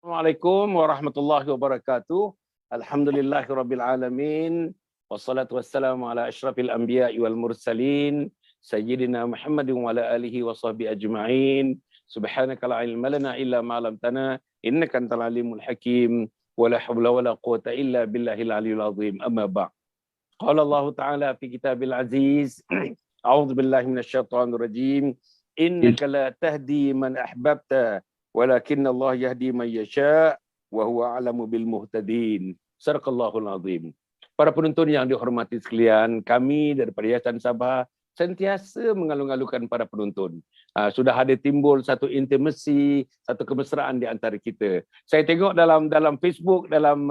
Assalamualaikum warahmatullahi wabarakatuh. Alhamdulillahirabbil alamin. Wassalatu wassalamu ala asyrafil anbiya'i wal mursalin sayyidina Muhammadin wa ala alihi wa sahbihi ajma'in. Subhanaka la ilma lana illa ma 'allamtana innaka antal alimul hakim. Wa la haula wa la quwwata illa billahil aliyyil azim. Amma ba'd. Qala Allah Ta'ala fi kitabil aziz. A'udzu billahi minasyaitonir rajim. Innaka la tahdi man ahbabta walakinna Allah yahdi man yasha wa huwa a'lamu bil muhtadin. Sadaqallahul azim. Para penonton yang dihormati sekalian, kami daripada Yayasan Sabah sentiasa mengalu-alukan para penonton. Sudah ada timbul satu intimacy, satu kemesraan di antara kita. Saya tengok dalam Facebook, dalam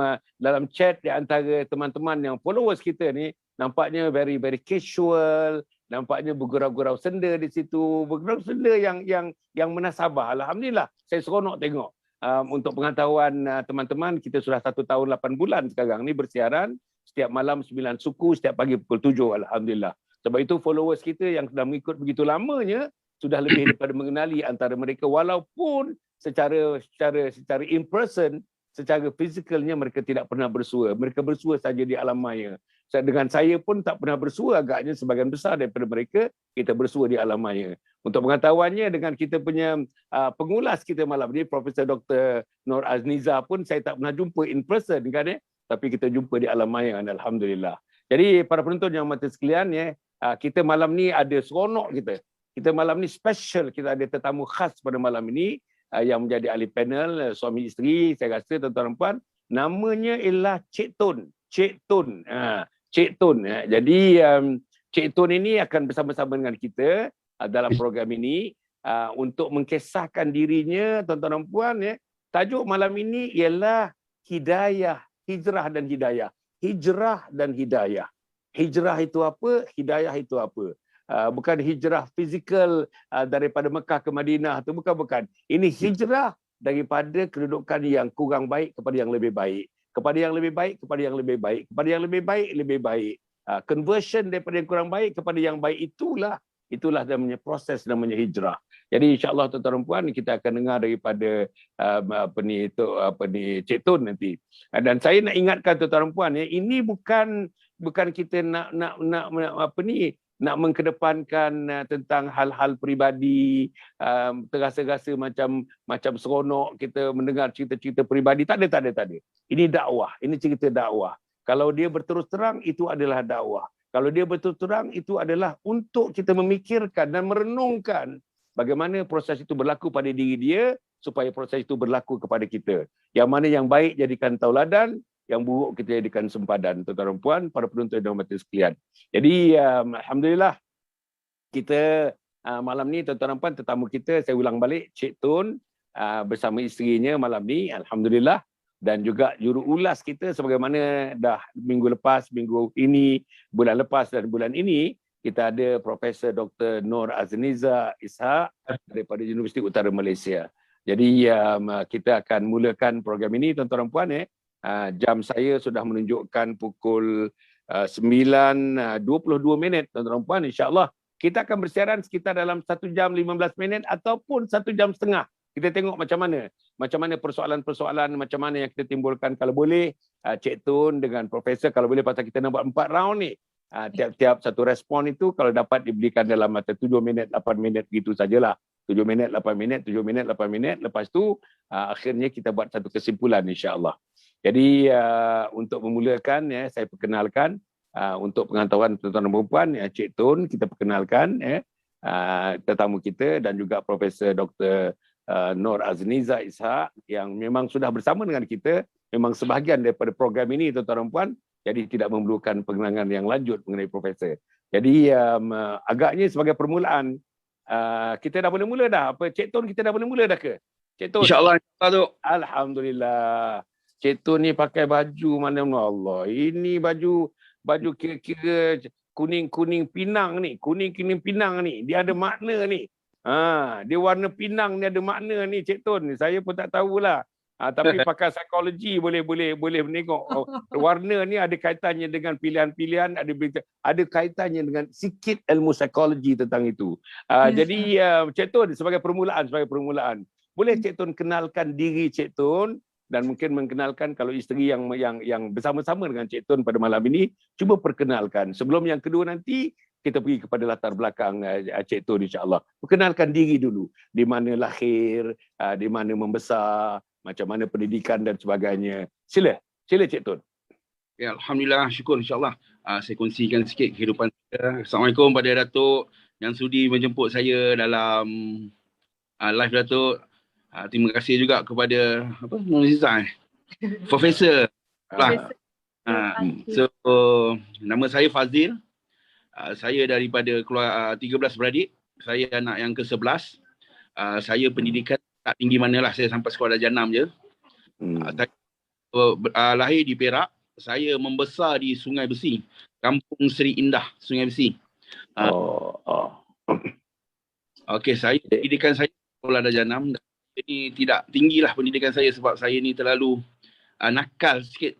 chat di antara teman-teman yang followers kita ni, nampaknya very casual, nampaknya bergurau-gurau senda di situ, bergurau senda yang menasabah. Alhamdulillah, saya seronok tengok. Untuk pengetahuan teman-teman, kita sudah 1 tahun 8 bulan sekarang ni bersiaran, setiap malam 9 suku, setiap pagi pukul 7, Alhamdulillah. Sebab itu followers kita yang sudah mengikut begitu lamanya, sudah lebih daripada mengenali antara mereka, walaupun secara in person, secara fizikalnya mereka tidak pernah bersua. Mereka bersua saja di alam maya. Dengan saya pun tak pernah bersua, agaknya sebagian besar daripada mereka, kita bersua di alam maya. Untuk pengetahuannya, dengan kita punya pengulas kita malam ni, Profesor Dr. Noor Azniza pun saya tak pernah jumpa in person kan, tapi kita jumpa di alam maya, Alhamdulillah. Jadi para penonton yang mati sekalian, kita malam ni ada seronok kita. Kita malam ni special, kita ada tetamu khas pada malam ini yang menjadi ahli panel, suami isteri, saya rasa tuan-tuan dan puan, namanya ialah Cik Tun. Cik Tun. Cik Tun. Jadi Cik Tun ini akan bersama-sama dengan kita dalam program ini untuk mengkisahkan dirinya, tuan-tuan dan puan. Tajuk malam ini ialah hidayah, hijrah dan hidayah. Hijrah dan hidayah. Hijrah itu apa? Hidayah itu apa? Bukan hijrah fizikal daripada Mekah ke Madinah tu, bukan. Ini hijrah daripada kedudukan yang kurang baik kepada yang lebih baik, kepada yang lebih baik, kepada yang lebih baik, kepada yang lebih baik, lebih baik. Conversion daripada yang kurang baik kepada yang baik, itulah namanya proses, namanya hijrah. Jadi insya-Allah tuan-tuan dan puan, kita akan dengar daripada Cik Tun nanti. Dan saya nak ingatkan tuan-tuan dan puan, ini bukan kita nak mengkedepankan tentang hal-hal peribadi, terasa-rasa macam seronok kita mendengar cerita-cerita peribadi. Tak ada. Ini dakwah, ini cerita dakwah. Kalau dia berterus terang, itu adalah dakwah. Kalau dia berterus terang, itu adalah untuk kita memikirkan dan merenungkan bagaimana proses itu berlaku pada diri dia, supaya proses itu berlaku kepada kita. Yang mana yang baik jadikan tauladan, yang buruk kita jadikan sempadan. Tuan-tuan dan puan, para penonton dan hadirin sekalian. Jadi alhamdulillah, kita malam ni tuan-tuan dan puan, tetamu kita, saya ulang balik, Cik Tun bersama isterinya malam ni, alhamdulillah. Dan juga juru ulas kita, sebagaimana dah minggu lepas, minggu ini, bulan lepas dan bulan ini, kita ada Profesor Dr. Noor Azniza Ishak daripada Universiti Utara Malaysia. Jadi kita akan mulakan program ini, tuan-tuan dan puan. Jam saya sudah menunjukkan pukul 9.22, tuan-tuan dan puan. InsyaAllah kita akan bersiaran sekitar dalam 1 jam 15 minit ataupun 1 jam setengah. Kita tengok macam mana persoalan-persoalan macam mana yang kita timbulkan. Kalau boleh Cik Tun dengan Profesor, kalau boleh, pasal kita nak buat 4 round ni, tiap-tiap satu respon itu kalau dapat diberikan dalam masa 7 minit, 8 minit, gitu sajalah. 7 minit, 8 minit, 7 minit, 8 minit. Lepas tu akhirnya kita buat satu kesimpulan, insya-Allah. Jadi untuk memulakan, saya perkenalkan untuk pengetahuan tuan-tuan dan puan, Cik Tun, kita perkenalkan tetamu kita, dan juga Profesor Dr. Noor Azniza Ishak yang memang sudah bersama dengan kita, memang sebahagian daripada program ini, tuan-tuan dan puan. Jadi tidak memerlukan pengenalan yang lanjut mengenai Profesor. Jadi agaknya sebagai permulaan, kita dah boleh mula dah. Cik Tun, kita dah boleh mula dah ke? Cik Tun. InsyaAllah. Alhamdulillah. Cik Tun ni pakai baju mana, Allah. Ini baju kira-kira kuning-kuning pinang ni. Kuning-kuning pinang ni. Dia ada makna ni. Dia warna pinang ni ada makna ni, Cik Tun. Saya pun tak tahulah. Tapi pakar psikologi boleh menengok. Warna ni ada kaitannya dengan pilihan-pilihan, ada kaitannya dengan sikit ilmu psikologi tentang itu. Jadi Cik Tun, sebagai permulaan, boleh Cik Tun kenalkan diri Cik Tun dan mungkin mengenalkan kalau isteri yang bersama-sama dengan Cik Tun pada malam ini, cuba perkenalkan. Sebelum yang kedua nanti, kita pergi kepada latar belakang Cik Tun insya-Allah. Perkenalkan diri dulu, di mana lahir, di mana membesar, macam mana pendidikan dan sebagainya. Sila Cik Tun. Ya, Alhamdulillah, syukur insya-Allah. Saya kongsikan sikit kehidupan saya. Assalamualaikum pada Datuk yang sudi menjemput saya dalam live Datuk. Terima kasih juga kepada Profesor. So, nama saya Fazil. Saya daripada keluarga 13 beradik. Saya anak yang ke-11. Saya pendidikan tak tinggi manalah, saya sampai sekolah Janam je. Saya lahir di Perak. Saya membesar di Sungai Besi, Kampung Seri Indah, Sungai Besi. Okey, saya pendidikan saya sekolah Darjah 6. Jadi tidak tinggilah pendidikan saya sebab saya ni terlalu nakal sikit.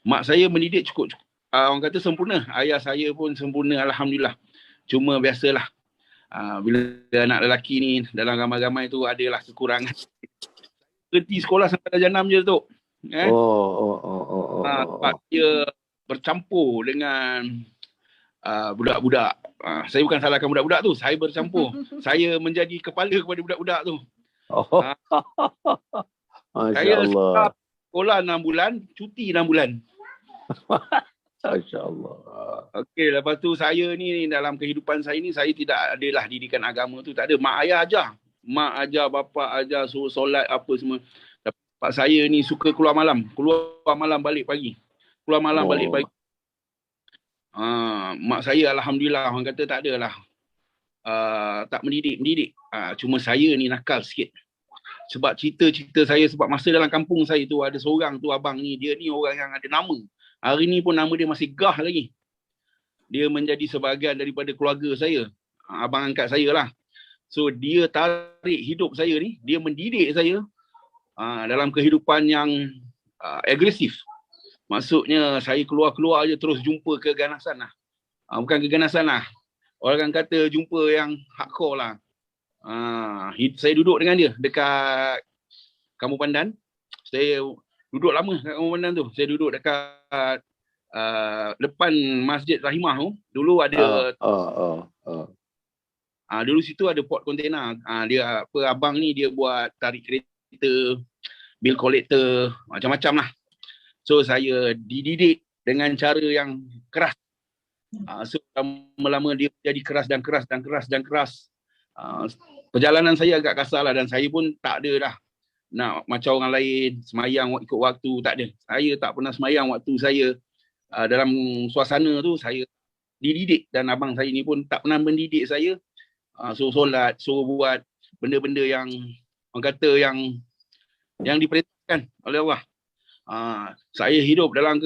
Mak saya mendidik cukup orang kata sempurna. Ayah saya pun sempurna, alhamdulillah. Cuma biasalah. Bila anak lelaki ni dalam ramai-ramai tu adalah kekurangan. Berhenti sekolah sampai Darjah 6 je tu. Sebab dia bercampur dengan budak-budak. Saya bukan salahkan budak-budak tu, saya bercampur. Saya menjadi kepala kepada budak-budak tu. Saya sekolah 6 bulan, cuti 6 bulan. Masya-Allah. Okey, lepas tu saya ni dalam kehidupan saya ni, saya tidak adalah didikan agama tu, tak ada. Mak ayah ajar. Mak ajar, bapa ajar, suruh solat apa semua. Pak saya ni suka keluar malam balik pagi. Keluar malam balik pagi. Mak saya alhamdulillah orang kata tak adalah tak mendidik. Cuma saya ni nakal sikit. Sebab cerita-cerita saya, sebab masa dalam kampung saya tu ada seorang tu abang ni, dia ni orang yang ada nama. Hari ni pun nama dia masih gah lagi. Dia menjadi sebahagian daripada keluarga saya. Abang angkat saya lah. So dia tarik hidup saya ni, dia mendidik saya dalam kehidupan yang agresif. Maksudnya saya keluar-keluar je terus jumpa keganasan lah. Bukan keganasan lah. Orang kata jumpa yang hardcore lah. Saya duduk dengan dia dekat Kampung Pandan. Saya duduk lama kat Kampung Pandan tu. Saya duduk dekat depan Masjid Rahimah tu. Dulu ada dulu situ ada port kontainer. Dia abang ni dia buat tarik kereta, bill collector, macam-macam lah. So saya dididik dengan cara yang keras. So lama-lama dia jadi keras. Perjalanan saya agak kasar lah, dan saya pun tak ada dah nak macam orang lain semayang ikut waktu, tak ada. Saya tak pernah semayang waktu saya dalam suasana tu. Saya dididik, dan abang saya ni pun tak pernah mendidik saya. Suruh solat, suruh buat benda-benda yang orang kata yang diperintahkan oleh Allah. Saya hidup dalam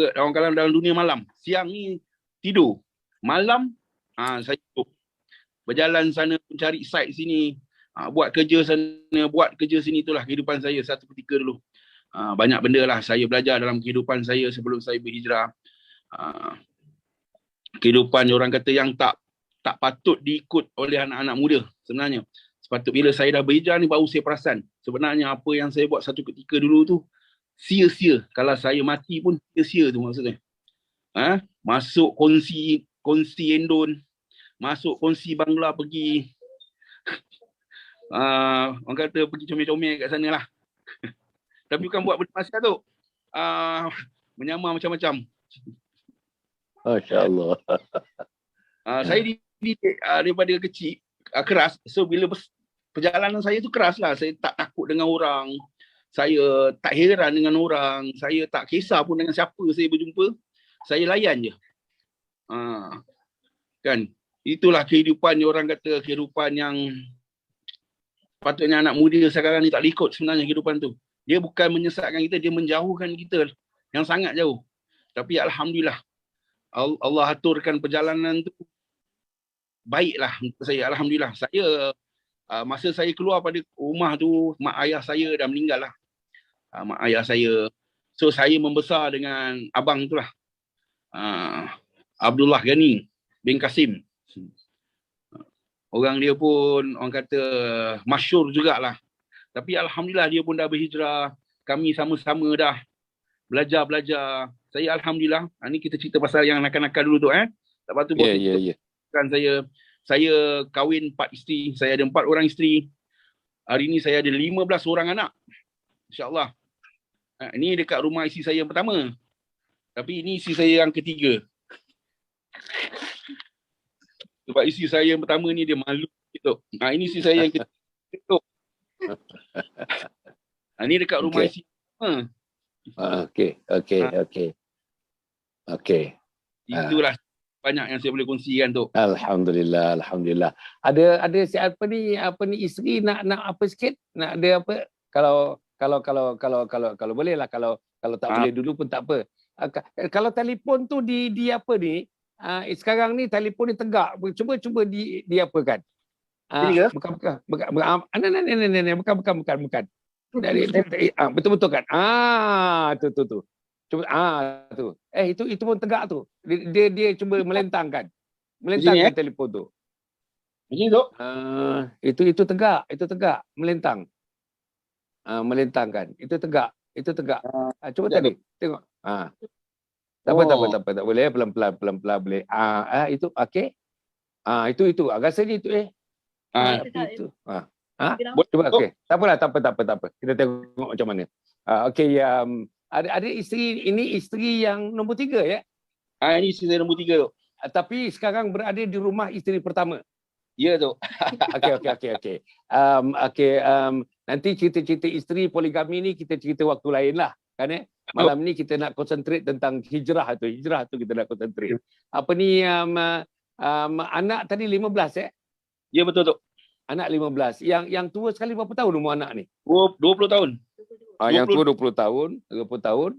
dunia malam. Siang ni tidur, malam saya hidup. Berjalan sana, mencari site sini, buat kerja sana, buat kerja sini. Itulah kehidupan saya satu ketika dulu. Banyak benda lah saya belajar dalam kehidupan saya sebelum saya berhijrah. Kehidupan orang kata yang tak patut diikut oleh anak-anak muda sebenarnya. Sepatut bila saya dah berhijrah ni baru saya perasan sebenarnya apa yang saya buat satu ketika dulu tu sia-sia. Kalau saya mati pun sia-sia tu maksudnya. Masuk kongsi endon, masuk kongsi bangla pergi orang kata pergi comel-comel kat sana lah. Tapi bukan buat benda maksiat tu. Menyamar macam-macam. Masya-Allah. Saya dididik daripada kecil keras. So bila perjalanan saya tu keras lah. Saya tak takut dengan orang. Saya tak heran dengan orang. Saya tak kisah pun dengan siapa saya berjumpa. Saya layan je. Kan? Itulah kehidupan orang kata, kehidupan yang patutnya anak muda sekarang ni tak ikut sebenarnya kehidupan tu. Dia bukan menyesatkan kita, dia menjauhkan kita yang sangat jauh. Tapi alhamdulillah Allah aturkan perjalanan tu baiklah untuk saya. Alhamdulillah. Saya masa saya keluar pada rumah tu, mak ayah saya dah meninggal lah. Mak ayah saya. So saya membesar dengan abang tu lah. Abdullah Ghani bin Kasim. Orang dia pun orang kata masyhur jugalah. Tapi alhamdulillah dia pun dah berhijrah. kami sama-sama dah belajar. Saya alhamdulillah, ni kita cerita pasal yang nakal-nakal dulu tu Lepas tu kan saya kahwin 4 isteri, saya ada 4 orang isteri. Hari ni saya ada 15 orang anak. Insya-Allah. Ini dekat rumah isteri saya yang pertama. Tapi ini isteri saya yang ketiga. Sebab isteri saya yang pertama ni dia malu gitu. Ini isteri saya yang ketiga. Ini dekat rumah isteri. Okey. Itulah banyak yang saya boleh kongsikan tu. Alhamdulillah. Ada siapa ni isteri nak apa sikit? Nak ada apa? Kalau boleh lah, kalau tak boleh dulu pun tak apa. Kalau telefon tu di apa ni? Sekarang ni telefon ni tegak. Cuba di apa kan? Bukan. Betul kan? Tu. Cuba tu. Itu pun tegak tu. Dia cuba melentangkan telefon tu. Macam tu? Itu tegak, melentang. Melentangkan. Itu tegak. Cuba tadi tengok. Tak apa. Tak boleh, pelan-pelan boleh. Itu okey. Itu rasanya itu itu. Cuba okey. Tak apa. Kita tengok macam mana. Okey, ada isteri yang nombor 3 ya? Ini isteri saya nombor 3 tu. Tapi sekarang berada di rumah isteri pertama. Ya tu. Okey. Nanti cerita-cerita isteri poligami ni kita cerita waktu lain lah. Kan malam ni kita nak konsentrate tentang hijrah tu kita nak konsentrate. Apa ni anak tadi 15 ya? Ya betul tu. Anak 15. Yang tua sekali berapa tahun umur anak ni? 20 tahun. Yang tua 20 tahun, 30 tahun,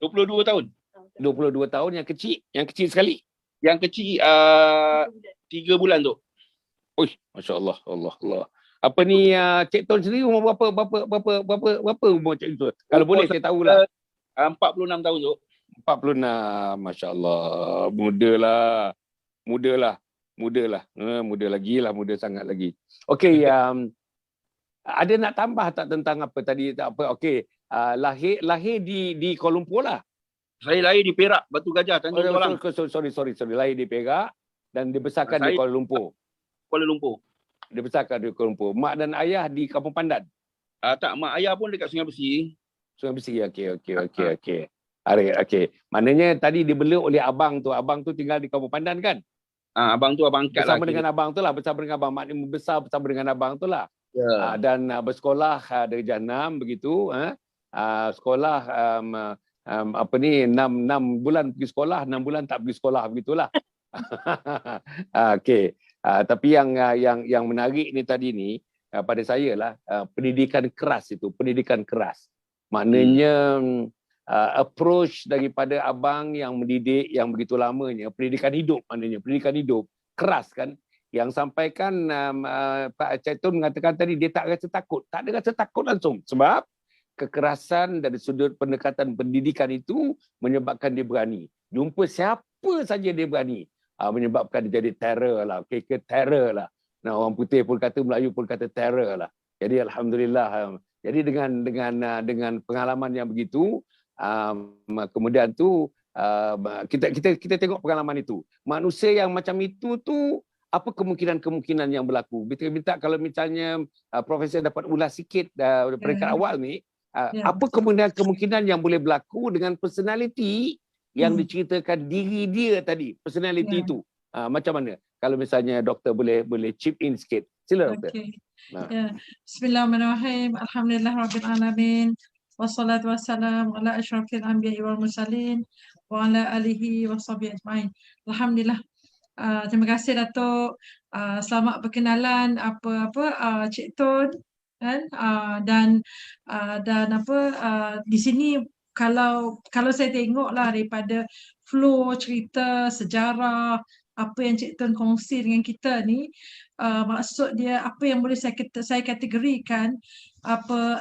22 tahun. 22 tahun yang kecil sekali. Yang kecil 3 bulan tu. Uish, masya-Allah, Allah. Apa ni Cik Ton sendiri umur berapa umur Cik Ton? Kalau boleh saya tahulah. 46 tahun tu. 46, masya-Allah. Muda lagi lah, muda sangat lagi. Okey, ada nak tambah tak tentang apa tadi? Tak apa. Okey, lahir di Kuala Lumpur lah. Saya lahir di Perak, Batu Gajah, Tanjung Tolang. Sorry. Lahir di Perak dan dibesarkan di Kuala Lumpur. Dibesarkan di Kuala Lumpur. Mak dan ayah di Kampung Pandan. Tak, mak ayah pun dekat Sungai Besi. Sungai Besi. Okey. Okey. Maknanya tadi dibela oleh abang tu. Abang tu tinggal di Kampung Pandan kan? Abang tu abang angkat bersama dengan abang tu lah. Bersama dengan abang. Maknanya membesar bersama dengan abang tu lah. Yeah. Dan bersekolah darjah 6 begitu. Sekolah 6 bulan pergi sekolah, 6 bulan tak pergi sekolah begitulah. Okey. Tapi yang menarik ni tadi ni pada saya lah pendidikan keras itu, pendidikan keras. Maknanya approach daripada abang yang mendidik yang begitu lamanya, pendidikan hidup, maknanya pendidikan hidup keras kan, yang sampaikan Pak Caiton mengatakan tadi dia tak rasa takut. Tak ada rasa takut langsung sebab kekerasan dari sudut pendekatan pendidikan itu menyebabkan dia berani. Jumpa siapa saja dia berani. Menyebabkan dia jadi terror lah, terror lah. Nah, orang putih pun kata, Melayu pun kata terror lah. Jadi alhamdulillah. Jadi dengan pengalaman yang begitu, kemudian tu kita tengok pengalaman itu. Manusia yang macam itu tu apa kemungkinan yang berlaku. Minta kalau misalnya Profesor dapat ulas sikit peringkat awal ni, apa kemungkinan yang boleh berlaku dengan personality yang diceritakan diri dia tadi, personality itu. Macam mana? Kalau misalnya doktor boleh chip in sikit. Sila doktor. Bismillahirrahmanirrahim. Alhamdulillahirabbil alamin. Wassalatu wassalamu ala asyrafil anbiya'i wal mursalin wa ala alihi washabihi ajmain. Alhamdulillah. Terima kasih Datuk. Selamat perkenalan Cik Ton kan, dan di sini kalau saya tengoklah daripada flow cerita sejarah apa yang Cik Ton kongsi dengan kita ni, maksud dia apa yang boleh saya kategorikan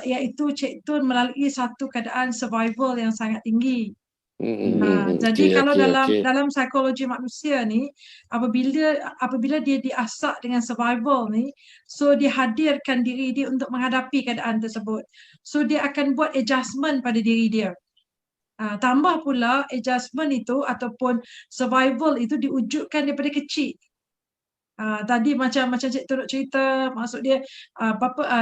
iaitu Cik Ton melalui satu keadaan survival yang sangat tinggi Jadi kalau okey, dalam okey. dalam psikologi manusia ni, apabila dia diasak dengan survival ni, so dia hadirkan diri dia untuk menghadapi keadaan tersebut. So dia akan buat adjustment pada diri dia. Tambah pula adjustment itu ataupun survival itu diwujudkan daripada kecil. Tadi macam Cik Turut cerita, maksud dia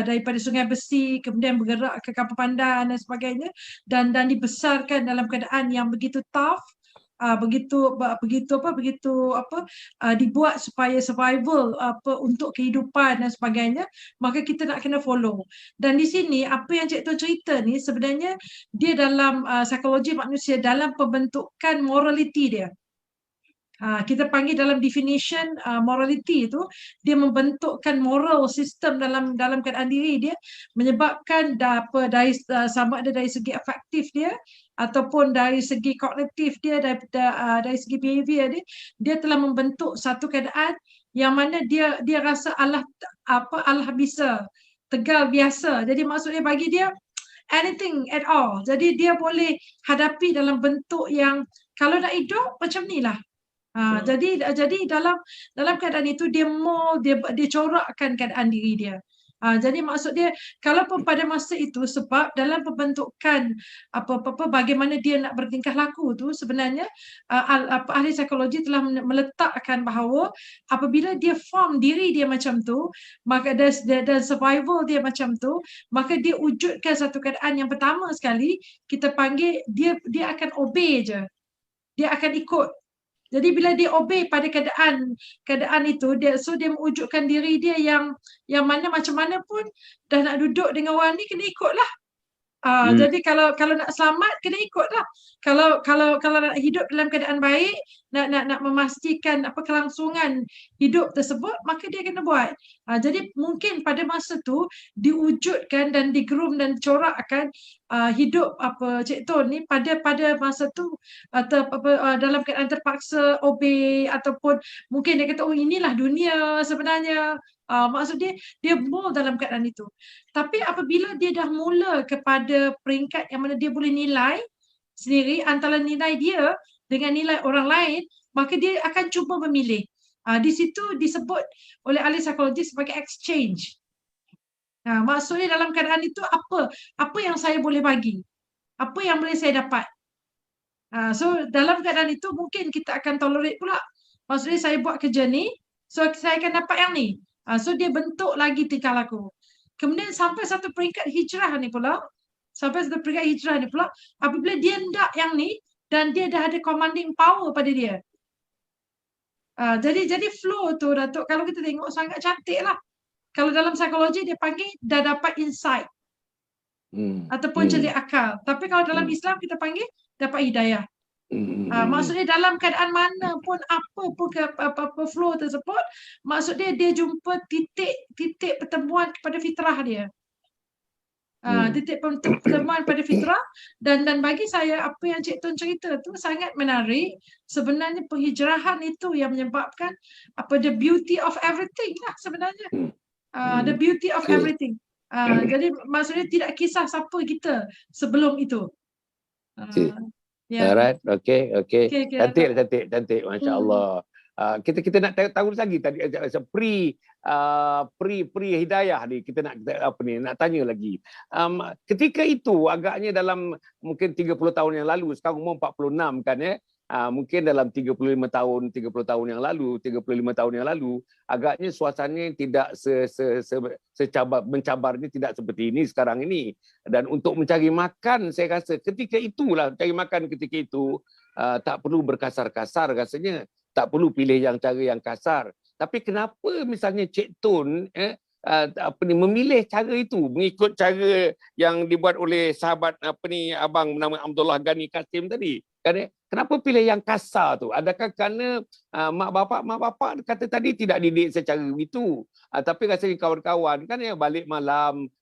daripada Sungai Besi kemudian bergerak ke Kapal Pandan dan sebagainya, dan dibesarkan dalam keadaan yang begitu tough, dibuat supaya survival untuk kehidupan dan sebagainya, maka kita nak kena follow. Dan di sini apa yang Cik Tun cerita ni sebenarnya dia dalam psikologi manusia, dalam pembentukan morality dia. Kita panggil dalam definition morality itu, dia membentukkan moral system dalam keadaan diri dia, menyebabkan sama ada dari segi afektif dia ataupun dari segi kognitif dia, dari segi behavior dia telah membentuk satu keadaan yang mana dia rasa Allah bisa, tegal biasa. Jadi maksudnya bagi dia anything at all. Jadi dia boleh hadapi dalam bentuk yang kalau nak hidup macam ni lah. Jadi dalam keadaan itu dia corakkan keadaan diri dia. Jadi maksud dia kalaupun pada masa itu, sebab dalam pembentukan bagaimana dia nak bertingkah laku tu sebenarnya ahli psikologi telah meletakkan bahawa apabila dia form diri dia macam tu, maka dan survival dia macam tu, maka dia wujudkan satu keadaan yang pertama sekali kita panggil dia akan obey je. Dia akan ikut. Jadi bila dia obey pada keadaan itu, dia mewujudkan diri dia yang mana macam mana pun dah nak duduk dengan orang ni kena ikutlah. Jadi kalau nak selamat kena ikutlah. Kalau nak hidup dalam keadaan baik, nak memastikan kelangsungan hidup tersebut, maka dia kena buat. Jadi mungkin pada masa tu diwujudkan dan digroom dan corakkan hidup Cik Tun ni pada masa tu dalam keadaan terpaksa obey, ataupun mungkin dia kata inilah dunia sebenarnya. Maksud dia mold dalam keadaan itu. Tapi apabila dia dah mula kepada peringkat yang mana dia boleh nilai sendiri antara nilai dia dengan nilai orang lain, maka dia akan cuba memilih. Di situ disebut oleh ahli psikologi sebagai exchange. Maksudnya dalam keadaan itu apa yang saya boleh bagi, apa yang boleh saya dapat. So dalam keadaan itu mungkin kita akan tolerate pula. Maksudnya saya buat kerja ni, so saya akan dapat yang ni. So dia bentuk lagi tingkah laku. Kemudian sampai satu peringkat hijrah ni pula, apabila dia hendak yang ni dan dia dah ada commanding power pada dia. Jadi flow tu Datuk, kalau kita tengok sangat cantik lah. Kalau dalam psikologi dia panggil dah dapat insight ataupun celik akal. Tapi kalau dalam Islam kita panggil dapat hidayah. Maksudnya dalam keadaan mana pun apa flow tersebut, maksudnya dia jumpa titik pertemuan kepada fitrah dia. Titik pertemuan pada fitrah, dan bagi saya apa yang Cik Tun cerita tu sangat menarik. Sebenarnya penghijrahan itu yang menyebabkan the beauty of everything lah sebenarnya. The beauty of everything. Jadi maksudnya tidak kisah siapa kita sebelum itu. Alright, okay. Cantik, masya-Allah. Kita nak tahu lagi tadi pre hidayah ni, kita nak tanya lagi. Ketika itu agaknya dalam mungkin 30 tahun yang lalu, sekarang umur 46 kan ya. Mungkin dalam 30 tahun yang lalu agaknya suasananya tidak mencabarnya tidak seperti ini sekarang ini. Dan untuk mencari makan, saya rasa ketika itulah mencari makan ketika itu tak perlu berkasar-kasar rasanya, tak perlu pilih cara yang kasar. Tapi kenapa misalnya Cik Tun memilih cara itu, mengikut cara yang dibuat oleh sahabat abang nama Abdullah Ghani Kasim tadi? Kenapa pilih yang kasar tu? Adakah kerana mak bapak kata tadi tidak didik secara itu? Tapi rasanya kawan-kawan kan ya, balik malam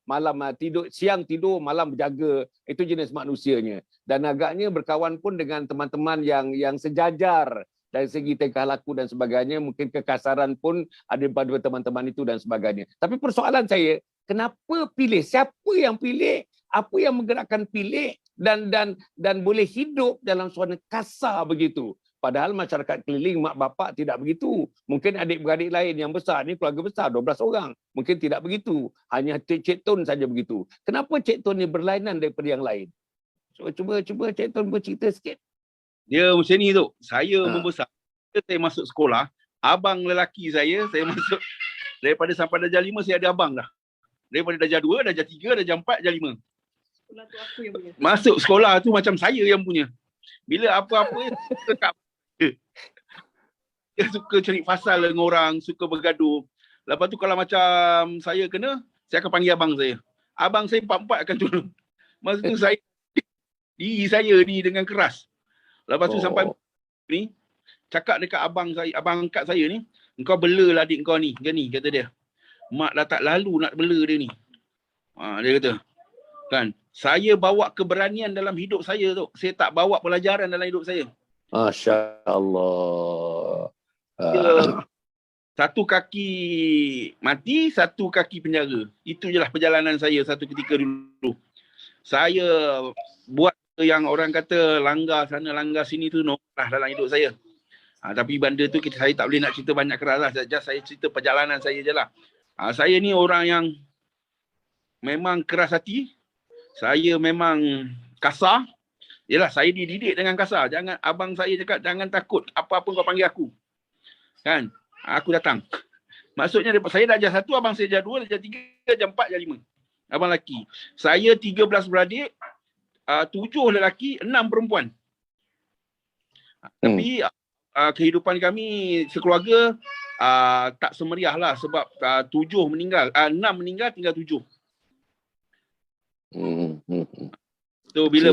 tidur, siang tidur, malam berjaga. Itu jenis manusianya. Dan agaknya berkawan pun dengan teman-teman yang sejajar dari segi tingkah laku dan sebagainya. Mungkin kekasaran pun ada pada teman-teman itu dan sebagainya. Tapi persoalan saya, kenapa pilih? Siapa yang pilih? Apa yang menggerakkan pilih dan boleh hidup dalam suasana kasar begitu. Padahal masyarakat keliling mak bapak tidak begitu. Mungkin adik-beradik lain yang besar ni keluarga besar 12 orang. Mungkin tidak begitu. Hanya Cik Tun saja begitu. Kenapa Cik Tun ni berlainan daripada yang lain? So, cuba Cik Tun bercerita sikit. Dia macam ni tu. Saya membesar. Saya masuk sekolah. Abang lelaki saya masuk. Daripada sampai darjah 5 saya ada abang dah. Daripada darjah 2, darjah 3, darjah 4, darjah 5. Sekolah tu aku yang punya. Masuk sekolah tu macam saya yang punya. Bila apa-apa dia suka cari pasal dengan orang, suka bergaduh. Lepas tu kalau macam saya kena, saya akan panggil abang saya. Abang saya empat-empat akan turun. Masa tu saya diri saya ni dengan keras. Lepas tu sampai ni cakap dekat abang saya, abang angkat saya ni, engkau belalah adik kau ni, dia ni kata dia. Mak dah tak lalu nak bela dia ni. Dia kata, kan, saya bawa keberanian dalam hidup saya tu. Saya tak bawa pelajaran dalam hidup saya. Masya-Allah. Satu kaki mati, satu kaki penjara. Itu je lah perjalanan saya satu ketika dulu. Saya buat yang orang kata langgar sana, langgar sini tu lah dalam hidup saya. Tapi benda tu saya tak boleh nak cerita banyak keras lah. Just saya cerita perjalanan saya je lah. Saya ni orang yang memang keras hati. Saya memang kasar. Yelah, saya dididik dengan kasar. Jangan, abang saya cakap, jangan takut. Apa-apa kau panggil aku. Kan? Aku datang. Maksudnya, saya darjah 1, abang saya darjah 2, darjah 3, darjah 4, darjah 5. Abang lelaki. Saya 13 beradik, 7 lelaki, 6 perempuan. Tapi, kehidupan kami sekeluarga tak semeriah lah. Sebab 7 meninggal. 6 meninggal, tinggal 7. So, bila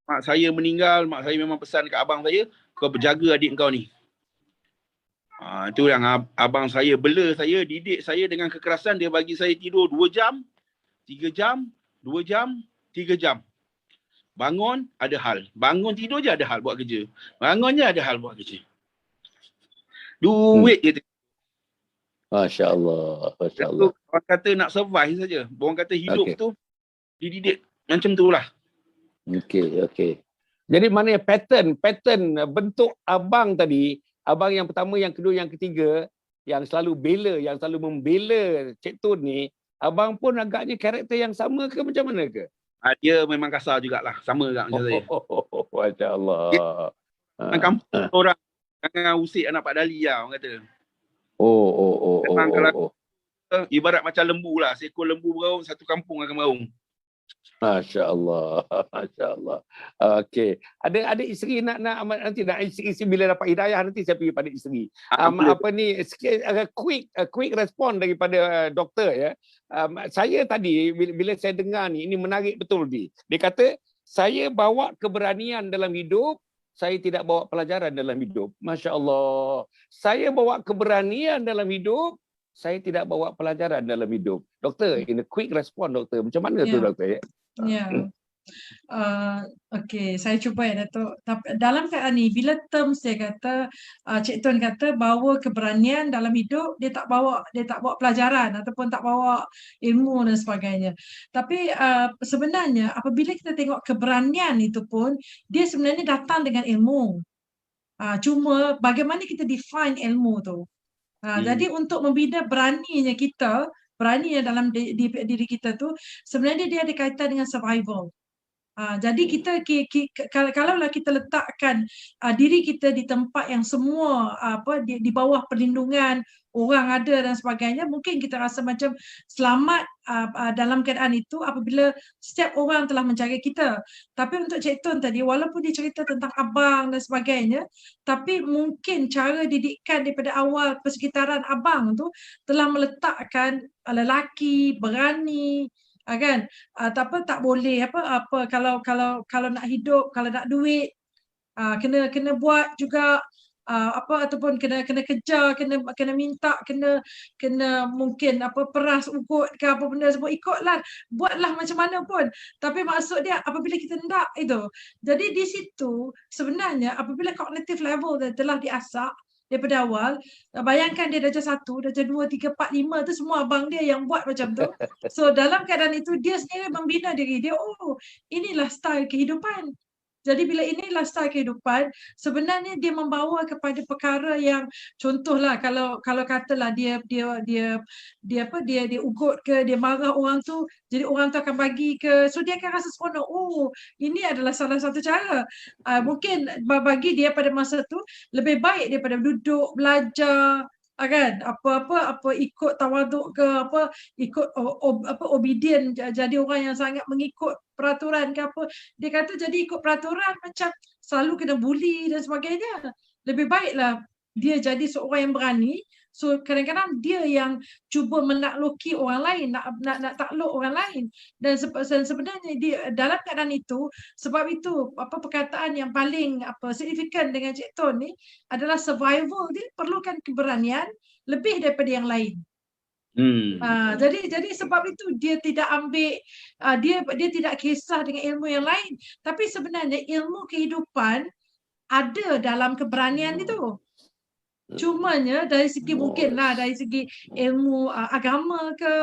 mak saya meninggal, mak saya memang pesan dekat abang saya, kau berjaga adik kau ni. Itu yang abang saya bela saya, didik saya dengan kekerasan. Dia bagi saya tidur 2 jam, 3 jam, 2 jam, 3 jam. Bangun, ada hal. Bangun tidur je ada hal buat kerja. Bangun je ada hal buat kerja. Duit je. Masya Allah. Masya Allah. Orang kata nak survive saja. Orang kata hidup tu dididik macam tu lah. Okey. Jadi maknanya pattern bentuk abang tadi, abang yang pertama, yang kedua, yang ketiga, yang selalu bela, yang selalu membela Cik Tun ni, abang pun agaknya karakter yang sama ke macam mana ke? Dia memang kasar jugalah, sama juga macam saya. Masya Allah. Kampung orang jangan usik anak Pak Dali lah, orang kata. Memang kalau ibarat macam lembu lah, seekor lembu beraung, satu kampung akan beraung. Masya Allah. Okey. Ada isteri nak nanti nak isteri bila dapat hidayah nanti saya pergi pada isteri. Apa ni quick respon daripada doktor ya. Saya tadi bila saya dengar ni, ini menarik betul ni. Dia kata saya bawa keberanian dalam hidup, saya tidak bawa pelajaran dalam hidup. Masya Allah. Saya bawa keberanian dalam hidup, saya tidak bawa pelajaran dalam hidup. Doktor, in a quick respon doktor. Macam mana tu doktor? Okey, saya cuba ya Datuk. Dalam keadaan ni, bila term saya kata, Cik Tun kata bawa keberanian dalam hidup, dia tak bawa pelajaran ataupun tak bawa ilmu dan sebagainya. Tapi sebenarnya apabila kita tengok keberanian itu pun, dia sebenarnya datang dengan ilmu. Cuma bagaimana kita define ilmu tu. Jadi untuk membina beraninya dalam diri kita tu, sebenarnya dia ada kaitan dengan survival. Jadi kita kalaulah kita letakkan diri kita di tempat yang semua di bawah perlindungan orang ada dan sebagainya, mungkin kita rasa macam selamat dalam keadaan itu apabila setiap orang telah menjaga kita. Tapi untuk Cik Tun tadi, walaupun dia cerita tentang abang dan sebagainya, tapi mungkin cara didikan daripada awal persekitaran abang tu telah meletakkan lelaki berani, kan, tak boleh kalau nak hidup, kalau nak duit, kena buat juga, ataupun kena kejar, kena minta, kena mungkin peras ugut ke apa benda semua, ikutlah, buatlah macam mana pun. Tapi maksud dia apabila kita nak itu. Jadi di situ sebenarnya apabila cognitive level telah diasah, daripada awal. Bayangkan dia darjah 1, darjah 2, 3, 4, 5 tu semua abang dia yang buat macam tu. So dalam keadaan itu dia sendiri membina diri dia, oh inilah style kehidupan. Jadi bila inilah style kehidupan, sebenarnya dia membawa kepada perkara yang, contohlah kalau katalah dia ugut ke, dia marah orang tu, jadi orang tu akan bagi ke, so dia akan rasa seronok. Oh, ini adalah salah satu cara. Mungkin bagi dia pada masa tu lebih baik daripada duduk belajar, kan, apa ikut tawaduk ke, apa ikut obedient, jadi orang yang sangat mengikut peraturan ke apa. Dia kata jadi ikut peraturan macam selalu kena bully dan sebagainya. Lebih baiklah dia jadi seorang yang berani. So kadang-kadang dia yang cuba menakluki orang lain, nak takluk orang lain. Dan sebenarnya dia dalam keadaan itu, sebab itu perkataan yang paling signifikan dengan Cik Ton ni adalah survival dia perlukan keberanian lebih daripada yang lain. Jadi sebab itu dia tidak ambil, dia tidak kisah dengan ilmu yang lain, tapi sebenarnya ilmu kehidupan ada dalam keberanian itu. Cumanya dari segi mungkinlah dari segi ilmu agama ke,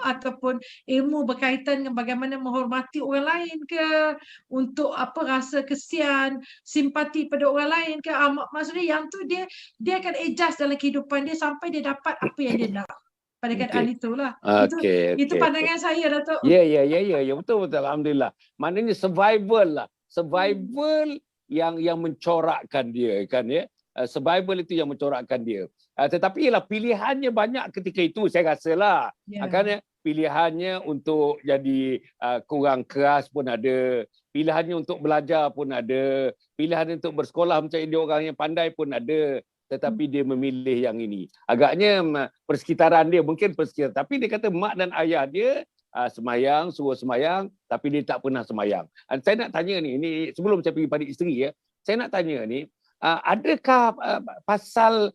ataupun ilmu berkaitan dengan bagaimana menghormati orang lain ke, untuk rasa kesian, simpati pada orang lain ke, maksudnya yang tu dia akan adjust dalam kehidupan dia sampai dia dapat apa yang dia nak pada keadaan itulah. Itu pandangan saya, Datuk. Ya, betul alhamdulillah. Maknanya survival lah. Survival yang mencorakkan dia kan ya. Survival itu yang mencorakkan dia. Tetapi ialah pilihannya banyak ketika itu, saya rasalah. Kan pilihannya untuk jadi kurang keras pun ada, pilihannya untuk belajar pun ada, pilihan untuk bersekolah menjadi orang yang pandai pun ada. Tetapi dia memilih yang ini. Agaknya persekitaran dia, mungkin persekitaran. Tapi dia kata mak dan ayah dia semayang, suruh semayang, tapi dia tak pernah semayang. Saya nak tanya ni sebelum saya pergi pada isteri ya, saya nak tanya ni, adakah pasal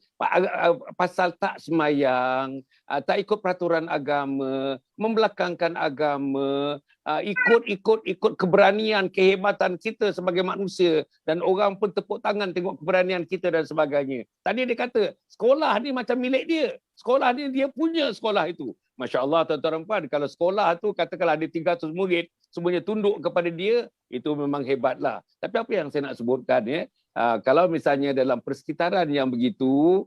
tak semayang, tak ikut peraturan agama, membelakangkan agama, ikut keberanian, kehebatan kita sebagai manusia, dan orang pun tepuk tangan tengok keberanian kita dan sebagainya. Tadi dia kata sekolah ni macam milik dia, sekolah ni dia punya sekolah itu. Masya Allah tuan-tuan dan puan, kalau sekolah tu katakanlah ada 300 murid, semuanya tunduk kepada dia, itu memang hebatlah. Tapi apa yang saya nak sebutkan ya, kalau misalnya dalam persekitaran yang begitu,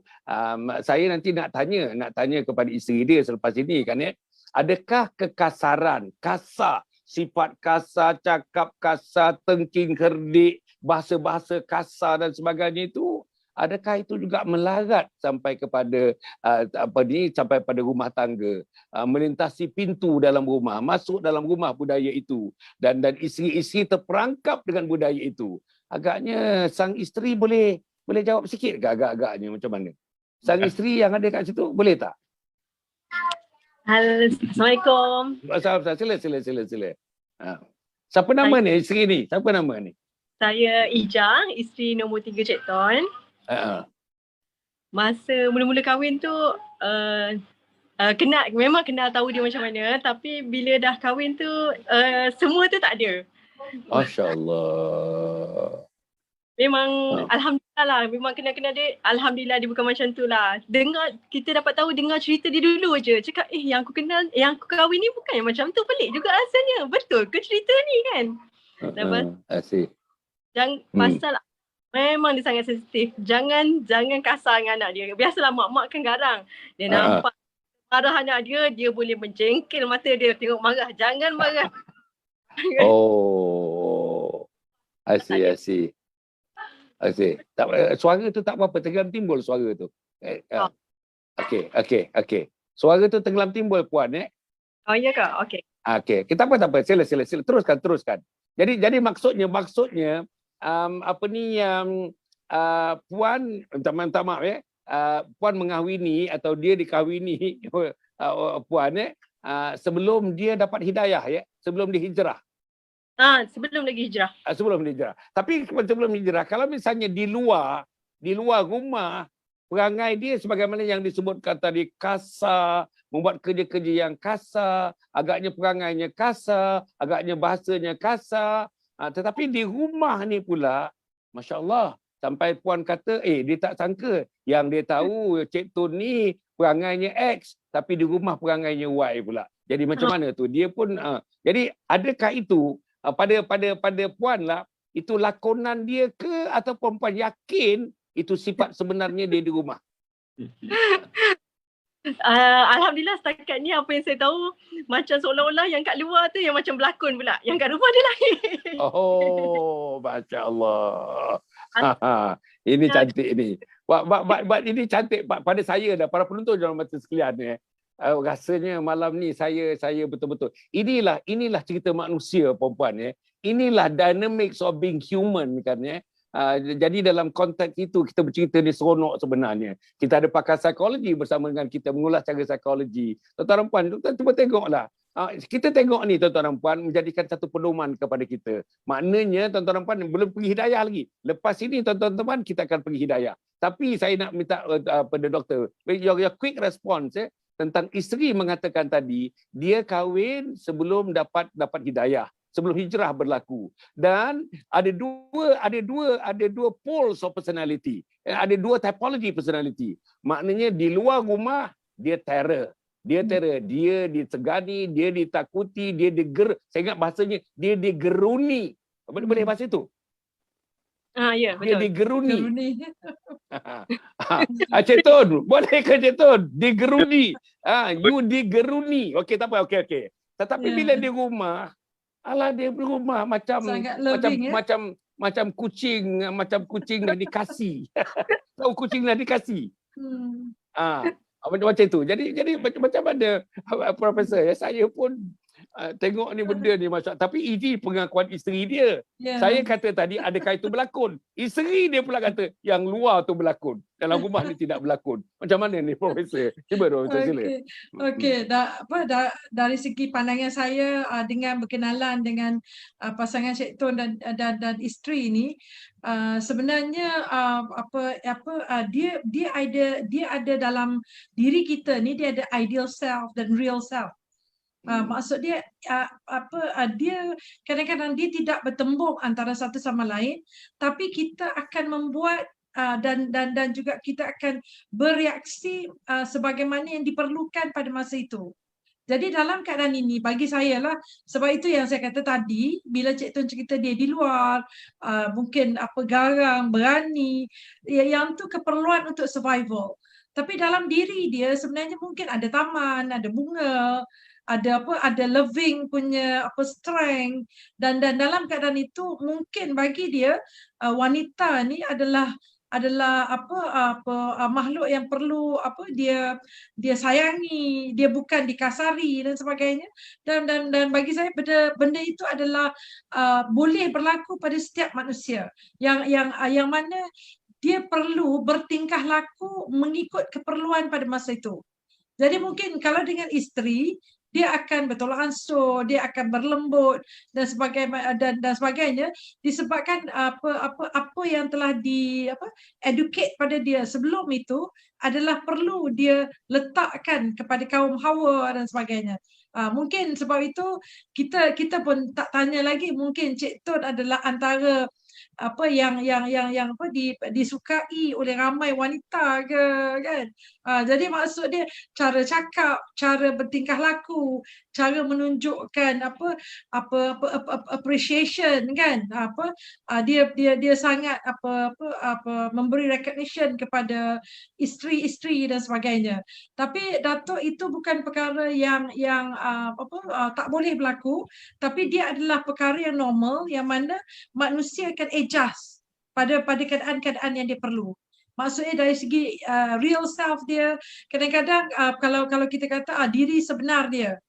saya nanti nak tanya kepada isteri dia selepas ini kan ya, adakah kekasaran, kasar, sifat kasar, cakap kasar, tengking kerdik, bahasa-bahasa kasar dan sebagainya itu, adakah itu juga melarat sampai kepada sampai pada rumah tangga, melintasi pintu dalam rumah, masuk dalam rumah budaya itu, dan isteri-isteri terperangkap dengan budaya itu? Agaknya sang isteri boleh jawab sikit ke agak-agaknya macam mana? Sang isteri yang ada kat situ boleh tak? Assalamualaikum. Sila. Siapa nama ni isteri ni? Siapa nama ni? Saya Ija, isteri nombor 3 Cik Ton. Masa mula-mula kahwin tu memang kenal tahu dia macam mana, tapi bila dah kahwin tu semua tu tak ada. Masya-Allah. Memang alhamdulillah lah, memang kenal-kenal dia, alhamdulillah dia bukan macam tu lah. Kita dapat tahu dengar cerita dia dulu je. Cakap yang aku kenal, yang aku kahwin ni bukan yang macam tu, pelik juga rasanya. Betul ke cerita ni kan? Asyik. Pasal memang dia sangat sensitif. Jangan kasar dengan anak dia. Biasalah mak-mak kan garang. Dia nampak marah anak dia, dia boleh menjengkel mata dia tengok marah. Jangan marah. Oh. Asyik. Suara tu tak apa-apa, tenggelam timbul suara tu. Okey. Suara tu tenggelam timbul puan Oh ya ke? Okey. Okey. Kita tak apa. Sila. Teruskan. Jadi maksudnya puan minta maaf ya. Puan mengahwini atau dia dikahwini puan sebelum dia dapat hidayah ya, sebelum dia hijrah. Sebelum lagi hijrah. Sebelum hijrah. Tapi sebelum hijrah, kalau misalnya di luar rumah, perangai dia sebagaimana yang disebutkan tadi, kasar, membuat kerja-kerja yang kasar, agaknya perangainya kasar, agaknya bahasanya kasar. Tetapi di rumah ni pula, Masya Allah, Sampai puan kata, dia tak sangka. Yang dia tahu Cik Tun ni perangainya X, tapi di rumah perangainya Y pula. Jadi macam mana tu? Dia pun jadi adakah itu pada puan lah, itu lakonan dia ke ataupun puan yakin itu sifat sebenarnya dia di rumah? Alhamdulillah setakat ni apa yang saya tahu macam seolah-olah yang kat luar tu yang macam berlakon pula. Yang kat rumah dia lain. Oh, Masya Allah. Ini cantik ni. Ini cantik pada saya dah, para penonton dalam mata sekalian. Rasanya malam ni saya betul-betul. Inilah cerita manusia, perempuan. Inilah dynamics of being human kan. Jadi dalam konteks itu kita bercerita ni seronok sebenarnya. Kita ada pakar psikologi bersama dengan kita mengulas cara psikologi. Tuan-tuan dan puan, cuba tengoklah. Kita tengok ni tuan-tuan dan puan menjadikan satu pedoman kepada kita. Maknanya tuan-tuan dan puan belum pergi hidayah lagi. Lepas ini tuan-tuan dan puan kita akan pergi hidayah. Tapi saya nak minta pada doktor, your quick response tentang isteri mengatakan tadi dia kahwin sebelum dapat hidayah. Sebelum hijrah berlaku, dan ada dua poles of personality, ada dua typology personality. Maknanya di luar rumah dia terror, dia disegani, dia ditakuti, saya ingat bahasanya dia digeruni. Boleh bahasa itu? Ya, betul. Dia digeruni. Cik Tun, boleh ke Cik Tun? Digeruni. You digeruni. Okey, tak apa. Okey. Tetapi bila di rumah, dia berumah macam kucing nak dikasih. Tahu kucing nak dikasih. Macam itu. Jadi macam mana Profesor, saya pun tengok ni benda ni tapi ini pengakuan isteri dia. Saya kata tadi adakah itu berlakon? Isteri dia pula kata yang luar tu berlakon. Dalam rumah ni tidak berlakon. Macam mana ni Profesor? Cuba Profesor sila. Okey, dari segi pandangan saya dengan berkenalan dengan pasangan Cik Tun dan isteri ni, sebenarnya dia ada dalam diri kita ni, dia ada ideal self dan real self. Maksud dia dia kadang-kadang dia tidak bertembung antara satu sama lain, tapi kita akan membuat dan juga kita akan bereaksi sebagaimana yang diperlukan pada masa itu. Jadi dalam keadaan ini bagi saya lah, sebab itu yang saya kata tadi, bila Cik Tun cerita dia di luar, mungkin garang, berani, yang tu keperluan untuk survival. Tapi dalam diri dia sebenarnya mungkin ada taman, ada bunga, ada loving punya strength, dan dalam keadaan itu mungkin bagi dia wanita ni adalah makhluk yang perlu dia sayangi, dia bukan dikasari dan sebagainya, dan bagi saya benda itu adalah boleh berlaku pada setiap manusia yang mana dia perlu bertingkah laku mengikut keperluan pada masa itu. Jadi mungkin kalau dengan isteri, dia akan bertolak ansur, dia akan berlembut dan sebagainya disebabkan apa yang telah educate pada dia sebelum itu adalah perlu dia letakkan kepada kaum Hawa dan sebagainya. Mungkin sebab itu kita pun tak tanya lagi, mungkin Cik Tun adalah antara yang disukai oleh ramai wanita ke kan. Jadi maksud dia cara cakap, cara bertingkah laku, cara menunjukkan appreciation kan, dia sangat memberi recognition kepada isteri-isteri dan sebagainya. Tapi Datuk, itu bukan perkara yang tak boleh berlaku, tapi dia adalah perkara yang normal yang mana manusia akan adjust pada keadaan-keadaan yang dia perlu. Maksudnya dari segi real self dia, kadang-kadang kalau kita kata diri sebenar dia,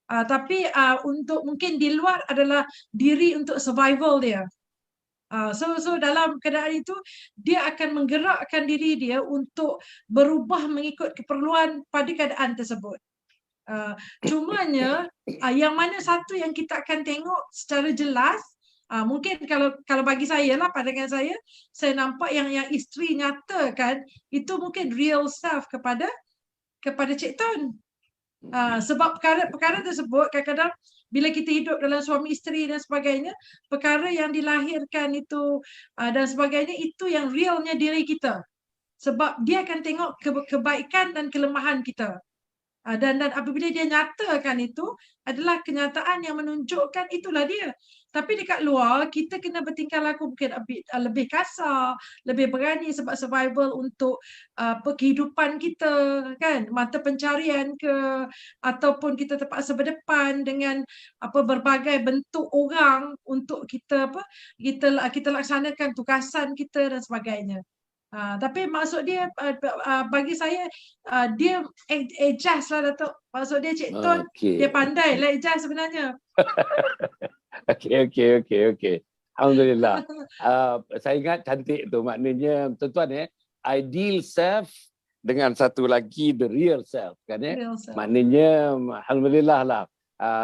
tapi untuk mungkin di luar adalah diri untuk survival dia. So dalam keadaan itu dia akan menggerakkan diri dia untuk berubah mengikut keperluan pada keadaan tersebut. Cumanya yang mana satu yang kita akan tengok secara jelas, mungkin kalau bagi saya lah, pandangan saya nampak yang isteri nyatakan itu mungkin real self kepada Cik Tun. Sebab perkara tersebut kadang-kadang bila kita hidup dalam suami isteri dan sebagainya, perkara yang dilahirkan itu dan sebagainya, itu yang realnya diri kita. Sebab dia akan tengok kebaikan dan kelemahan kita. Dan apabila dia nyatakan itu adalah kenyataan yang menunjukkan itulah dia. Tapi dekat luar kita kena bertingkah laku mungkin lebih kasar, lebih berani sebab survival untuk kehidupan kita kan, mata pencarian ke, ataupun kita terpaksa berdepan dengan berbagai bentuk orang untuk kita kita laksanakan tugasan kita dan sebagainya. Tapi maksud dia bagi saya dia adjust lah Datuk. Maksud dia Cik Tun dia pandai lah adjust sebenarnya. Okey. Alhamdulillah. Saya ingat cantik tu, maknanya tuan-tuan ideal self dengan satu lagi the real self kan Maknanya alhamdulillah lah.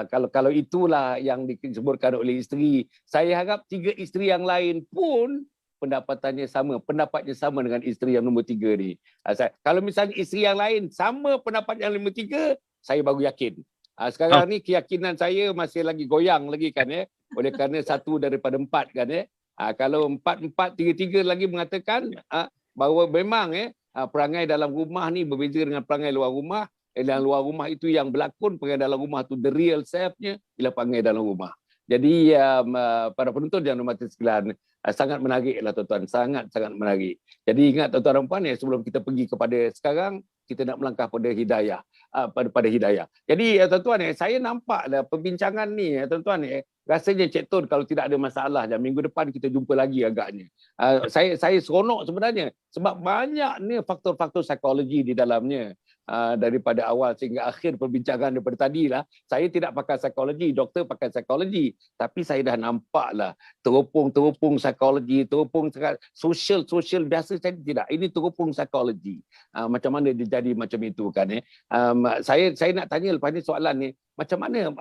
Kalau itulah yang disebutkan oleh isteri, saya harap 3 isteri yang lain pun pendapatnya sama dengan isteri yang nombor 3 ni. Kalau misalnya isteri yang lain sama pendapat yang nombor 3, saya baru yakin. Sekarang ni keyakinan saya masih lagi goyang lagi kan oleh kerana 1 daripada 4 kan Kalau 4, 3 lagi mengatakan bahawa memang perangai dalam rumah ni berbeza dengan perangai luar rumah. Dalam luar rumah itu yang berlakon, perangai dalam rumah tu the real self-nya ialah perangai dalam rumah. Jadi para penonton yang hormati sekalian, sangat menariklah tuan-tuan, sangat menarik. Jadi ingat tuan-tuan dan puan sebelum kita pergi kepada sekarang, kita nak melangkah pada hidayah, pada hidayah. Jadi tuan-tuan saya nampaklah perbincangan ni tuan-tuan rasanya Cik Tun kalau tidak ada masalah dan minggu depan kita jumpa lagi agaknya. Saya seronok sebenarnya sebab banyak ni faktor-faktor psikologi di dalamnya. Daripada awal sehingga akhir perbincangan daripada tadilah, saya tidak pakai psikologi, doktor pakai psikologi, tapi saya dah nampaklah teropong psikologi, teropong social biasa saya tidak. Ini teropong psikologi. Macam mana dia jadi macam itu kan saya nak tanya lepas ni soalan ni, macam mana